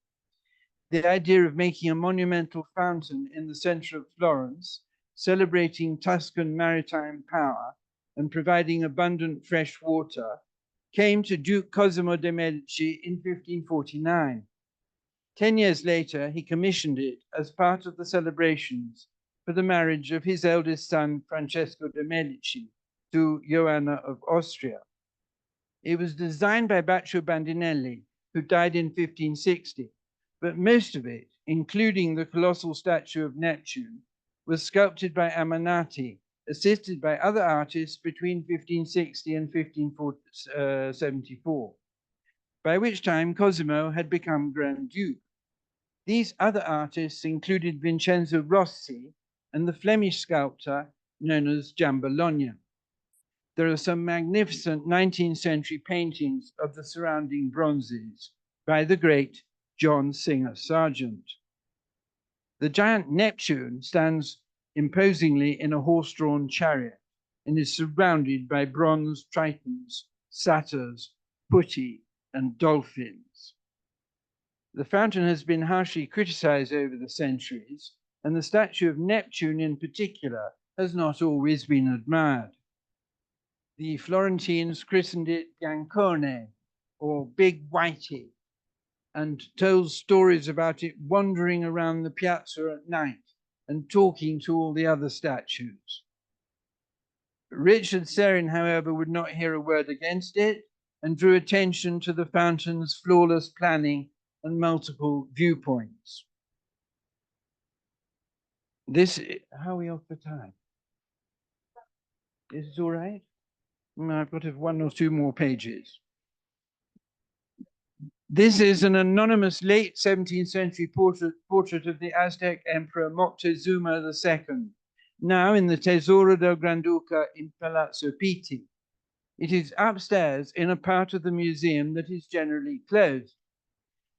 The idea of making a monumental fountain in the center of Florence, celebrating Tuscan maritime power and providing abundant fresh water, came to Duke Cosimo de' Medici in 1549. 10 years later, he commissioned it as part of the celebrations for the marriage of his eldest son, Francesco de' Medici, to Joanna of Austria. It was designed by Baccio Bandinelli, who died in 1560, but most of it, including the colossal statue of Neptune, was sculpted by Ammannati, assisted by other artists between 1560 and 1574, by which time Cosimo had become Grand Duke. These other artists included Vincenzo Rossi and the Flemish sculptor known as Giambologna. There are some magnificent 19th century paintings of the surrounding bronzes by the great John Singer Sargent. The giant Neptune stands imposingly in a horse-drawn chariot and is surrounded by bronze tritons, satyrs, putti, and dolphins. The fountain has been harshly criticized over the centuries, and the statue of Neptune in particular has not always been admired. The Florentines christened it Biancone, or Big Whitey, and told stories about it wandering around the piazza at night and talking to all the other statues. Richard Serrin, however, would not hear a word against it and drew attention to the fountain's flawless planning and multiple viewpoints. How are we off for time? Is it all right? I've got one or two more pages. This is an anonymous late 17th century portrait of the Aztec Emperor Moctezuma II, now in the Tesoro del Granduca in Palazzo Pitti. It is upstairs in a part of the museum that is generally closed.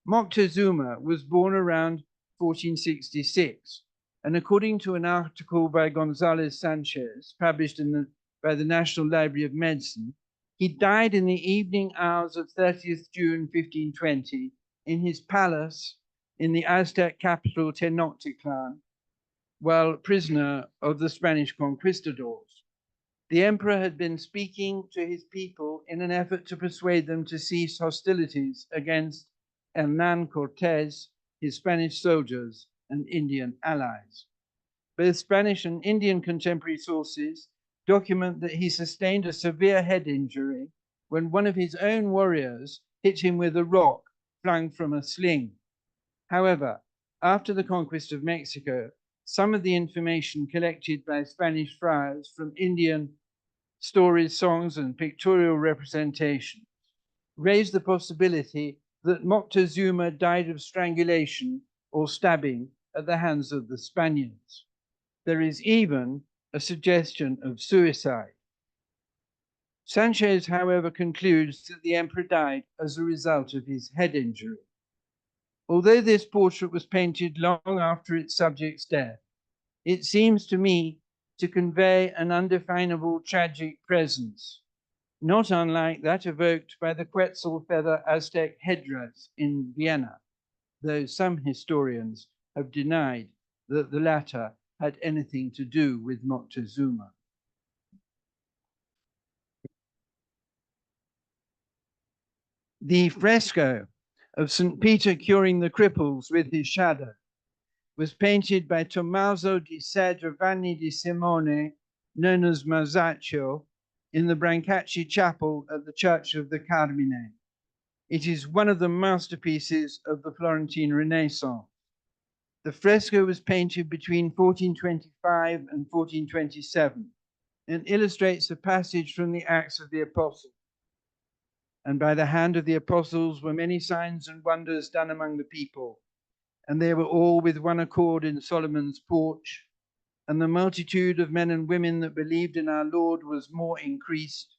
Moctezuma was born around 1466, and according to an article by Gonzalez Sanchez, published by the National Library of Medicine, he died in the evening hours of 30th June 1520 in his palace in the Aztec capital Tenochtitlan, while prisoner of the Spanish conquistadors. The emperor had been speaking to his people in an effort to persuade them to cease hostilities against Hernán Cortés, his Spanish soldiers, and Indian allies. Both Spanish and Indian contemporary sources document that he sustained a severe head injury when one of his own warriors hit him with a rock flung from a sling. However, after the conquest of Mexico, some of the information collected by Spanish friars from Indian stories, songs, and pictorial representations raised the possibility that Moctezuma died of strangulation or stabbing at the hands of the Spaniards. There is even a suggestion of suicide. Sanchez, however, concludes that the emperor died as a result of his head injury. Although this portrait was painted long after its subject's death, it seems to me to convey an undefinable tragic presence, not unlike that evoked by the Quetzal feather Aztec headdress in Vienna, though some historians have denied that the latter had anything to do with Moctezuma. The fresco of St. Peter curing the cripples with his shadow was painted by Tommaso di Ser Giovanni di Simone, known as Masaccio, in the Brancacci Chapel at the Church of the Carmine. It is one of the masterpieces of the Florentine Renaissance. The fresco was painted between 1425 and 1427 and illustrates a passage from the Acts of the Apostles. And by the hand of the apostles were many signs and wonders done among the people, and they were all with one accord in Solomon's porch, and the multitude of men and women that believed in our Lord was more increased,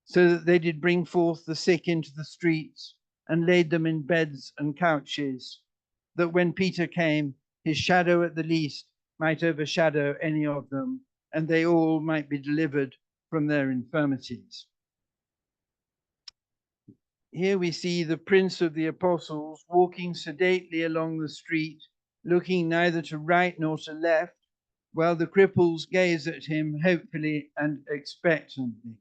so that they did bring forth the sick into the streets and laid them in beds and couches, that when Peter came, his shadow at the least might overshadow any of them, and they all might be delivered from their infirmities. Here we see the Prince of the Apostles walking sedately along the street, looking neither to right nor to left, while the cripples gaze at him hopefully and expectantly.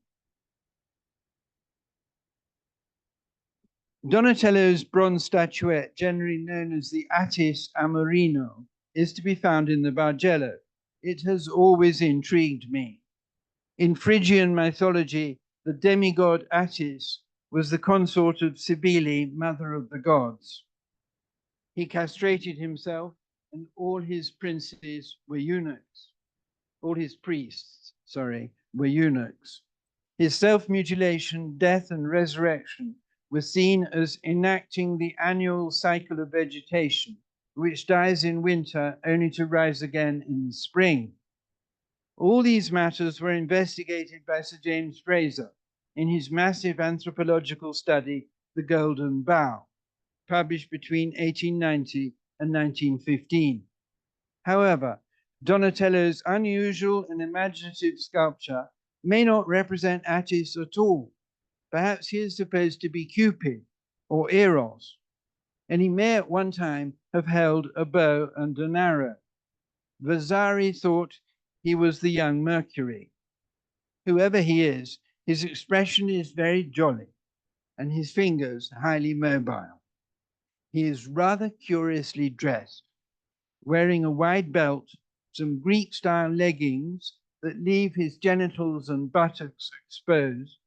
Donatello's bronze statuette, generally known as the Attis Amarino, is to be found in the Bargello. It has always intrigued me. In Phrygian mythology, the demigod Attis was the consort of Cybele, mother of the gods. He castrated himself, and all his princes were eunuchs. All his priests, were eunuchs. His self-mutilation, death, and resurrection were seen as enacting the annual cycle of vegetation, which dies in winter only to rise again in the spring. All these matters were investigated by Sir James Fraser in his massive anthropological study, The Golden Bough, published between 1890 and 1915. However, Donatello's unusual and imaginative sculpture may not represent Attis at all. Perhaps he is supposed to be Cupid or Eros, and he may at one time have held a bow and an arrow. Vasari thought he was the young Mercury. Whoever he is, his expression is very jolly, and his fingers highly mobile. He is rather curiously dressed, wearing a wide belt, some Greek-style leggings that leave his genitals and buttocks exposed,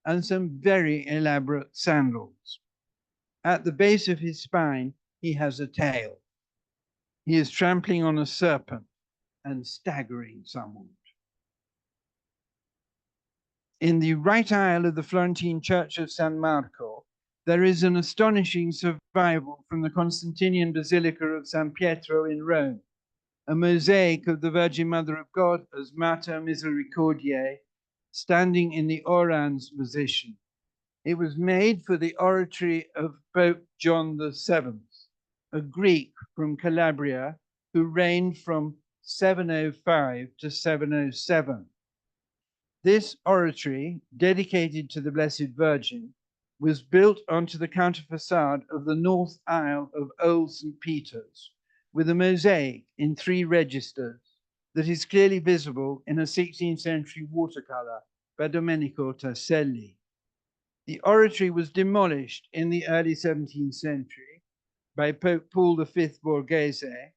and some very elaborate sandals. At the base of his spine, he has a tail. He is trampling on a serpent and staggering somewhat. In the right aisle of the Florentine Church of San Marco, there is an astonishing survival from the Constantinian Basilica of San Pietro in Rome, a mosaic of the Virgin Mother of God as Mater Misericordiae, standing in the orans position. It was made for the oratory of Pope John VII, a Greek from Calabria who reigned from 705 to 707. This oratory, dedicated to the Blessed Virgin, was built onto the counter facade of the north aisle of Old St. Peter's, with a mosaic in 3 registers that is clearly visible in a 16th century watercolor by Domenico Tasselli. The oratory was demolished in the early 17th century by Pope Paul V Borghese,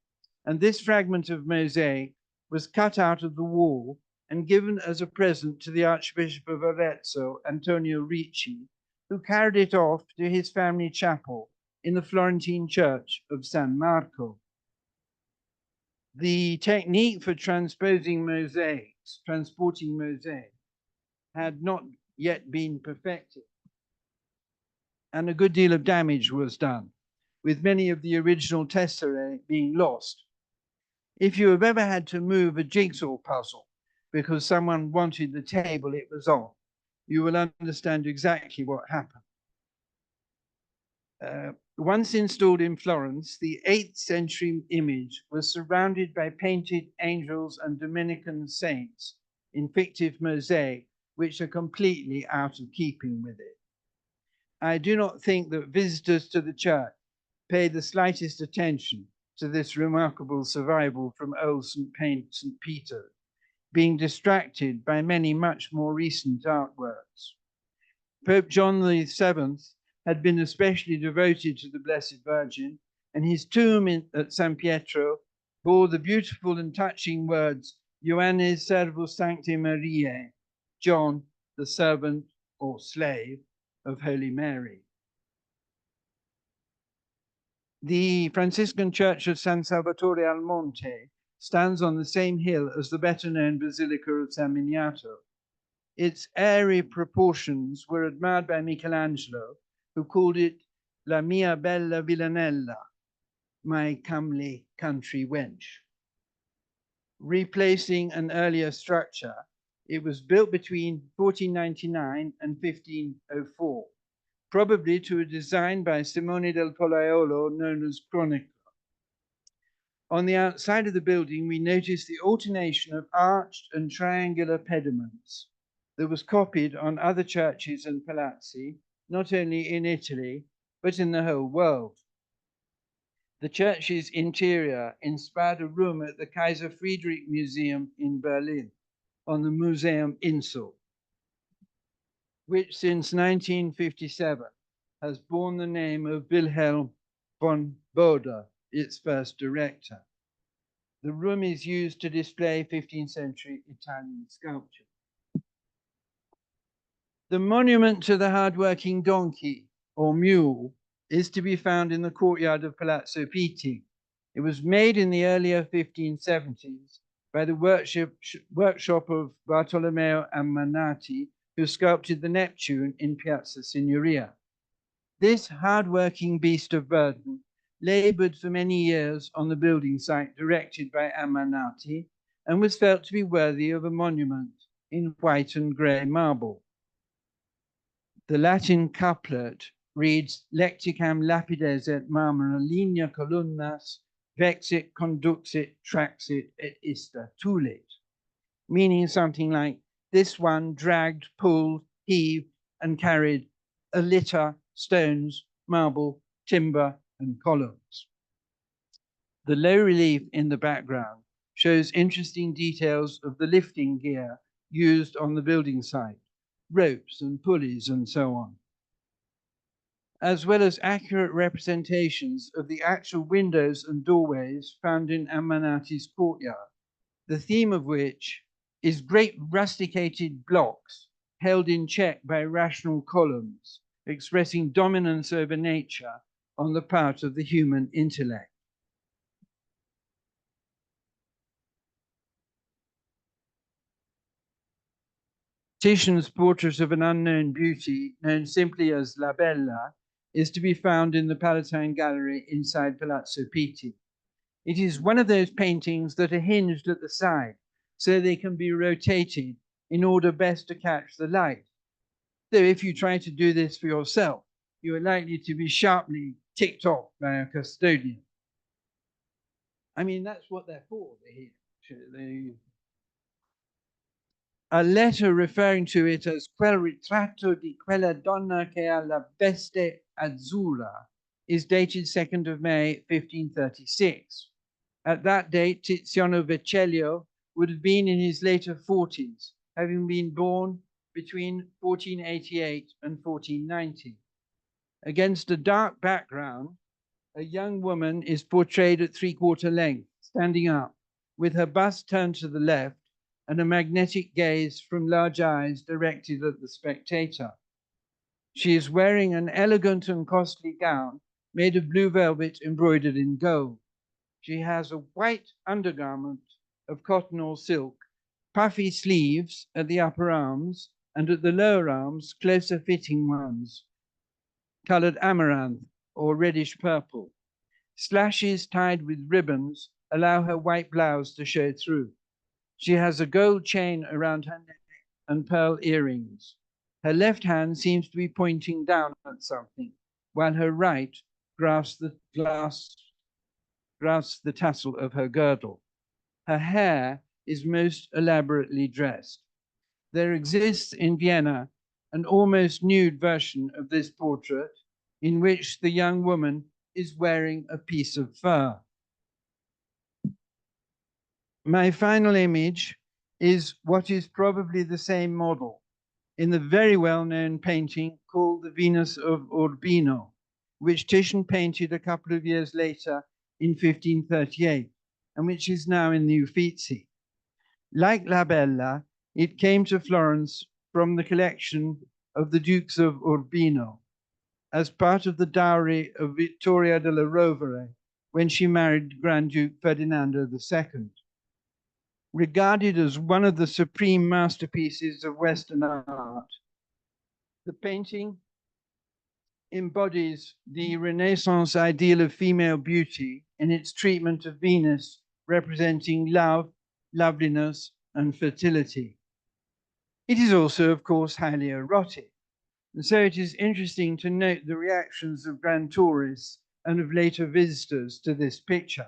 and this fragment of mosaic was cut out of the wall and given as a present to the Archbishop of Arezzo, Antonio Ricci, who carried it off to his family chapel in the Florentine Church of San Marco. The technique for transporting mosaics, had not yet been perfected, and a good deal of damage was done, with many of the original tesserae being lost. If you have ever had to move a jigsaw puzzle because someone wanted the table it was on, you will understand exactly what happened. Once installed in Florence, the 8th century image was surrounded by painted angels and Dominican saints in fictive mosaic, which are completely out of keeping with it. I do not think that visitors to the church pay the slightest attention to this remarkable survival from old St. Peter, being distracted by many much more recent artworks. Pope John VII had been especially devoted to the Blessed Virgin, and his tomb at San Pietro bore the beautiful and touching words, Ioannes servo Sancte Mariae, John, the servant or slave of Holy Mary. The Franciscan Church of San Salvatore al Monte stands on the same hill as the better-known Basilica of San Miniato. Its airy proportions were admired by Michelangelo, who called it La mia bella villanella, my comely country wench. Replacing an earlier structure, it was built between 1499 and 1504, probably to a design by Simone del Pollaiolo known as Chronicle. On the outside of the building, we notice the alternation of arched and triangular pediments that was copied on other churches and palazzi, not only in Italy, but in the whole world. The church's interior inspired a room at the Kaiser Friedrich Museum in Berlin on the Museum Insel, which since 1957 has borne the name of Wilhelm von Bode, its first director. The room is used to display 15th century Italian sculpture. The monument to the hardworking donkey or mule is to be found in the courtyard of Palazzo Pitti. It was made in the earlier 1570s by the workshop of Bartolomeo Ammanati, who sculpted the Neptune in Piazza Signoria. This hard-working beast of burden labored for many years on the building site directed by Ammanati and was felt to be worthy of a monument in white and grey marble. The Latin couplet reads, Lecticam lapides et marmora linea columnas vexit, conduxit, traxit, et ista tulit, meaning something like, this one dragged, pulled, heaved, and carried a litter, stones, marble, timber, and columns. The low relief in the background shows interesting details of the lifting gear used on the building site, ropes and pulleys and so on, as well as accurate representations of the actual windows and doorways found in Ammanati's courtyard, the theme of which is great rusticated blocks held in check by rational columns, expressing dominance over nature on the part of the human intellect. Titian's portrait of an unknown beauty, known simply as La Bella, is to be found in the Palatine Gallery inside Palazzo Pitti. It is one of those paintings that are hinged at the side, so they can be rotated in order best to catch the light. So if you try to do this for yourself, you are likely to be sharply ticked off by a custodian. I mean, that's what they're for. A letter referring to it as quel ritratto di quella donna che ha la veste azzurra is dated 2nd of May, 1536. At that date, Tiziano Vecellio would have been in his later 40s, having been born between 1488 and 1490. Against a dark background, a young woman is portrayed at 3/4 length, standing up, with her bust turned to the left and a magnetic gaze from large eyes directed at the spectator. She is wearing an elegant and costly gown made of blue velvet embroidered in gold. She has a white undergarment of cotton or silk, puffy sleeves at the upper arms, and at the lower arms, closer fitting ones, colored amaranth or reddish purple. Slashes tied with ribbons allow her white blouse to show through. She has a gold chain around her neck and pearl earrings. Her left hand seems to be pointing down at something, while her right grasps the tassel of her girdle. Her hair is most elaborately dressed. There exists in Vienna an almost nude version of this portrait in which the young woman is wearing a piece of fur. My final image is what is probably the same model in the very well-known painting called the Venus of Urbino, which Titian painted a couple of years later in 1538, and which is now in the Uffizi. Like La Bella, it came to Florence from the collection of the Dukes of Urbino as part of the dowry of Vittoria della Rovere when she married Grand Duke Ferdinando II. Regarded as one of the supreme masterpieces of Western art, the painting embodies the Renaissance ideal of female beauty in its treatment of Venus representing love, loveliness, and fertility. It is also, of course, highly erotic. And so it is interesting to note the reactions of grand tourists and of later visitors to this picture.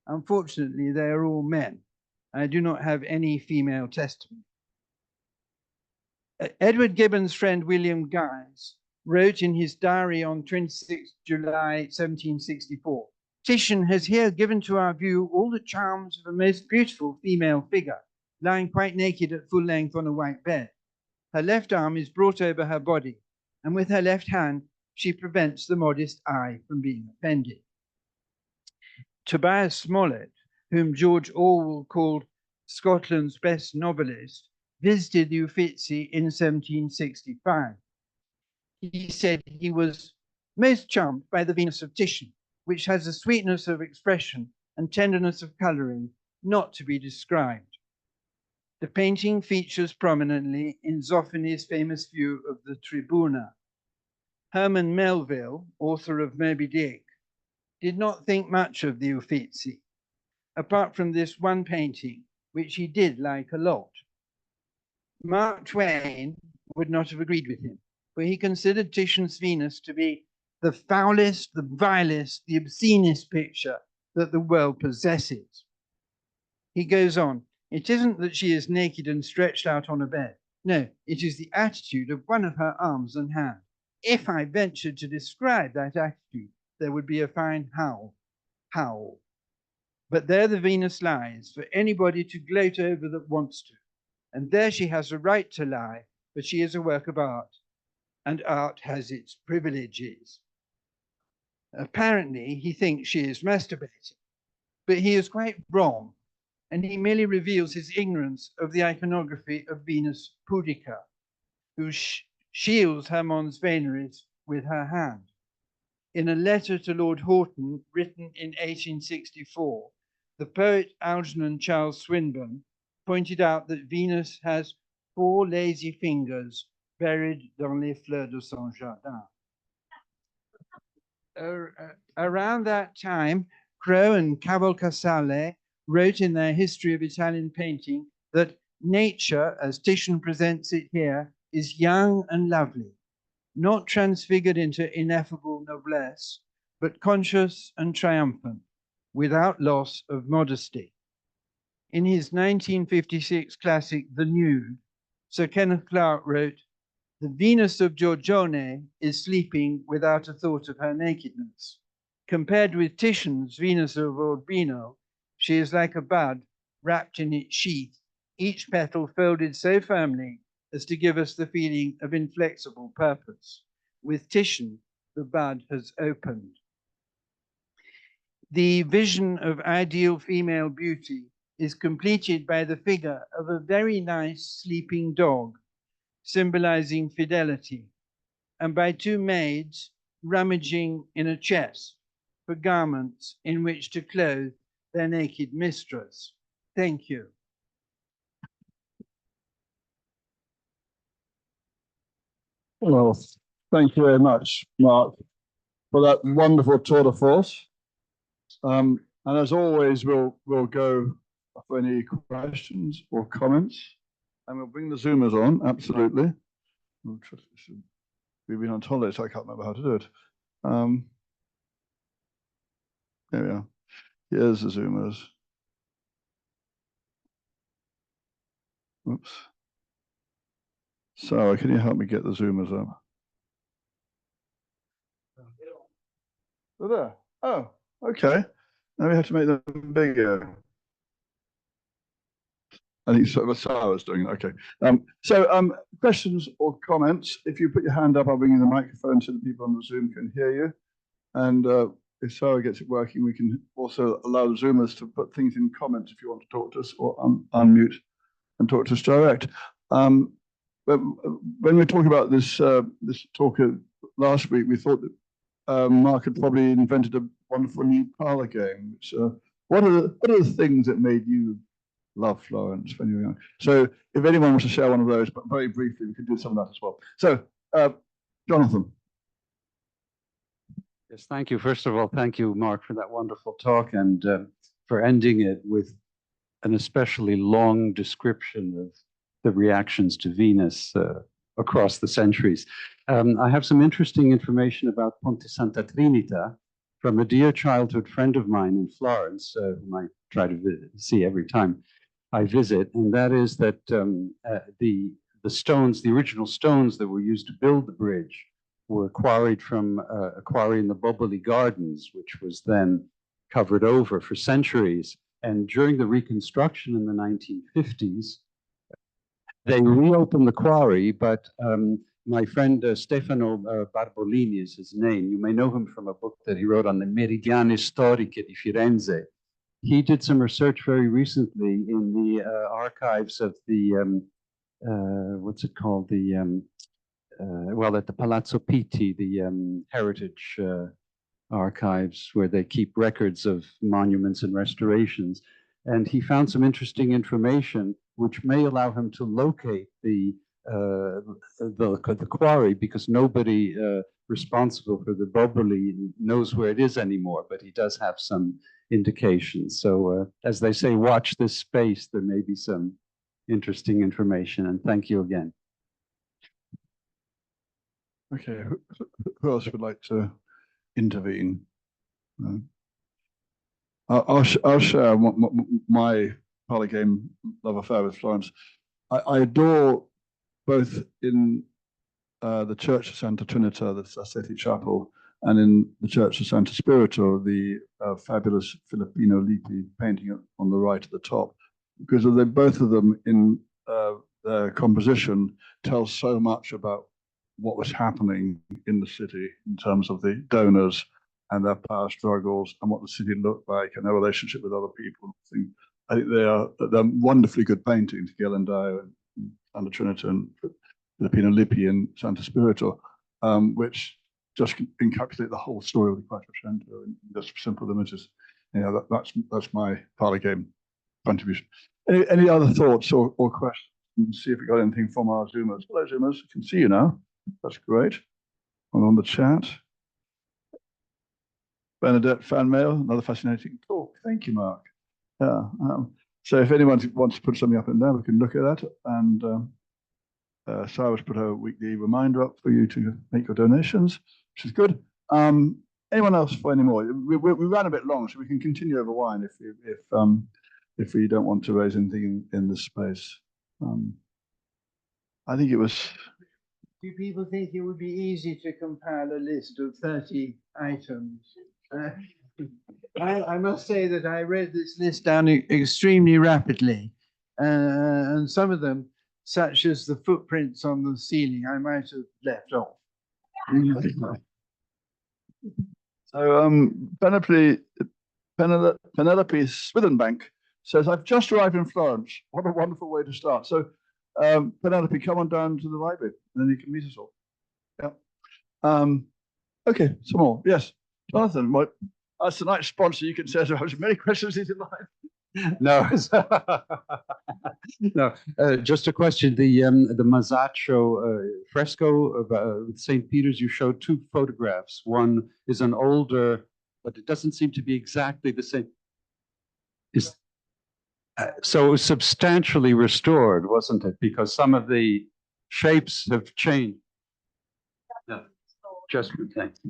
Unfortunately, they are all men. I do not have any female testimony. Edward Gibbon's friend William Guise wrote in his diary on 26 July 1764, Titian has here given to our view all the charms of a most beautiful female figure, lying quite naked at full length on a white bed. Her left arm is brought over her body, and with her left hand, she prevents the modest eye from being offended. Tobias Smollett, whom George Orwell called Scotland's best novelist, visited the Uffizi in 1765. He said he was most charmed by the Venus of Titian, which has a sweetness of expression and tenderness of coloring not to be described. The painting features prominently in Zoffany's famous view of the Tribuna. Herman Melville, author of Moby Dick, did not think much of the Uffizi, apart from this one painting, which he did like a lot. Mark Twain would not have agreed with him, for he considered Titian's Venus to be the foulest, the vilest, the obscenest picture that the world possesses. He goes on, it isn't that she is naked and stretched out on a bed. No, it is the attitude of one of her arms and hand. If I ventured to describe that attitude, there would be a fine howl. But there the Venus lies for anybody to gloat over that wants to. And there she has a right to lie, but she is a work of art, and art has its privileges. Apparently, he thinks she is masturbating, but he is quite wrong, and he merely reveals his ignorance of the iconography of Venus Pudica, who shields her Mons Veneris with her hand. In a letter to Lord Horton, written in 1864, the poet Algernon Charles Swinburne pointed out that Venus has 4 lazy fingers buried dans les fleurs de son jardin. Around that time, Crowe and Cavalcasale wrote in their History of Italian Painting that nature, as Titian presents it here, is young and lovely, not transfigured into ineffable noblesse, but conscious and triumphant, without loss of modesty. In his 1956 classic, The Nude, Sir Kenneth Clarke wrote, "The Venus of Giorgione is sleeping without a thought of her nakedness. Compared with Titian's Venus of Urbino, she is like a bud wrapped in its sheath, each petal folded so firmly as to give us the feeling of inflexible purpose. With Titian, the bud has opened." The vision of ideal female beauty is completed by the figure of a very nice sleeping dog, symbolizing fidelity, and by 2 maids rummaging in a chest for garments in which to clothe their naked mistress. Thank you. Well, thank you very much, Mark, for that wonderful tour de force. And as always, we'll go for any questions or comments, and we'll bring the Zoomers on, absolutely. We've been on holiday, so I can't remember how to do it. There we are. Here's the Zoomers. Oops. Sarah, can you help me get the Zoomers up? They're there. Oh, okay. Now we have to make them bigger. I think Sarah's doing it. Okay. Questions or comments? If you put your hand up, I'll bring in the microphone so the people on the Zoom can hear you. And if Sarah gets it working, we can also allow the Zoomers to put things in comments if you want to talk to us, or unmute and talk to us direct. But when we were talking about this talk last week, we thought that Mark had probably invented a wonderful new parlor game. Which, what are the things that made you love Florence when you were young? So if anyone wants to share one of those, but very briefly, we could do some of that as well. So, Jonathan. Yes, thank you. First of all, thank you, Mark, for that wonderful talk, and for ending it with an especially long description of the reactions to Venus across the centuries. I have some interesting information about Ponte Santa Trinita from a dear childhood friend of mine in Florence, whom I try to see every time I visit, and that is that the stones, the original stones that were used to build the bridge, were quarried from a quarry in the Boboli Gardens, which was then covered over for centuries. And during the reconstruction in the 1950s, they reopened the quarry, but my friend Stefano Barbolini is his name. You may know him from a book that he wrote on the Meridiane Storiche di Firenze. He did some research very recently in the archives of the what's it called? Well, at the Palazzo Pitti, the heritage archives, where they keep records of monuments and restorations. And he found some interesting information which may allow him to locate the quarry, because nobody responsible for the Boboli knows where it is anymore, but he does have some indications. So as they say, watch this space. There may be some interesting information, and thank you again. Okay, who else would like to intervene? I'll share my parlor game love affair with Florence. I adore both in the Church of Santa Trinita, the Sassetti Chapel, and in the Church of Santa Spirito, the fabulous Filippino Lippi painting on the right at the top, because both of them in their composition tell so much about what was happening in the city in terms of the donors and their power struggles and what the city looked like and their relationship with other people. I think they're wonderfully good paintings, Ghirlandaio and Santa Trinita and Filippino Lippi and Santa Spirito, which just encapsulate the whole story of the Quattrocento in just simple images. Yeah, that's my parlor game contribution. Any other thoughts or questions? See if we got anything from our Zoomers. Hello, Zoomers. I can see you now. That's great. On the chat. Bernadette fan mail, another fascinating talk. Thank you, Mark. Yeah. So if anyone wants to put something up in there, we can look at that. And Sarah's put a weekly reminder up for you to make your donations, which is good. Anyone else for any more? We ran a bit long, so we can continue over wine if we don't want to raise anything in this space. I think it was. Do people think it would be easy to compile a list of 30 items? I must say that I read this list down extremely rapidly, and some of them, such as the footprints on the ceiling, I might have left off. So Penelope Swithenbank says, I've just arrived in Florence. What a wonderful way to start. So Penelope, come on down to the library and then you can meet us all. Yeah. Okay, some more. Yes. Jonathan, as tonight's sponsor, you can say as many questions as you like. No, no. Just a question. The Masaccio fresco of St. Peter's. You showed two photographs. One is an older, but it doesn't seem to be exactly the same. So it was substantially restored, wasn't it? Because some of the shapes have changed. No. Just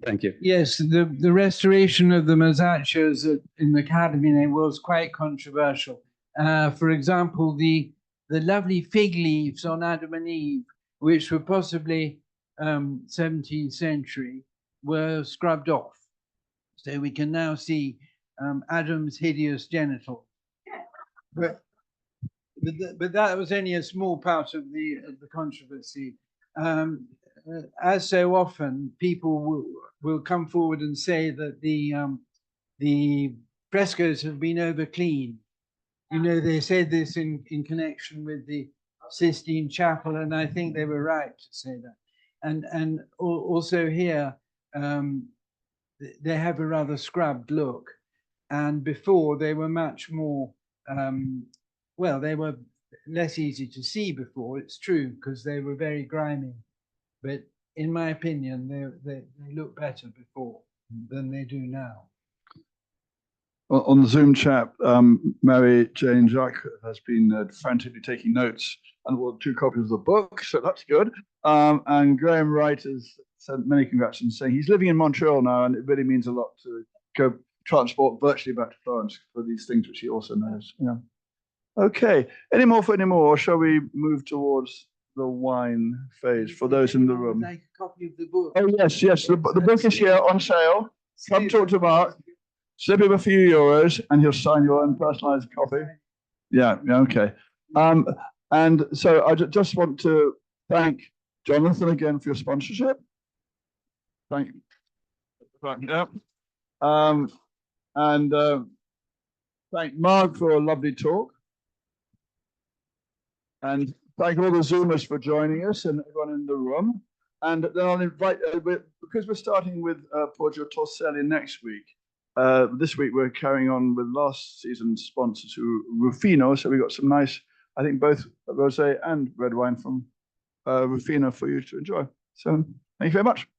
thank you. Yes, the restoration of the Masaccios in the Cardinal was quite controversial. For example, the lovely fig leaves on Adam and Eve, which were possibly 17th century, were scrubbed off. So we can now see Adam's hideous genitals. But that was only a small part of the controversy. As so often, people will come forward and say that the frescoes have been overcleaned. You know, they said this in connection with the Sistine Chapel, and I think they were right to say that. And also here, they have a rather scrubbed look. And before, they were much more, well, they were less easy to see before, it's true, because they were very grimy. But in my opinion, they look better before than they do now. On the Zoom chat, Mary Jane Jacques has been frantically taking notes and bought 2 copies of the book, so that's good. And Graham Wright has sent many congratulations, saying he's living in Montreal now, and it really means a lot to go transport virtually back to Florence for these things, which he also knows. Yeah. Okay. Any more for any more, or shall we move towards the wine phase for those in the room? Like a copy of the book. Oh yes, yes. The book is here on sale. Come talk to Mark. Slip him a few euros, and he'll sign your own personalised copy. Yeah. Okay. And so I just want to thank Jonathan again for your sponsorship. Thank you. Yeah. And thank Mark for a lovely talk. And Thank all the Zoomers for joining us and everyone in the room. And then I'll invite, because we're starting with Poggio Torselli next week, this week we're carrying on with last season's sponsor to Rufino. So we got some nice, I think both rosé and red wine from Rufino for you to enjoy. So thank you very much.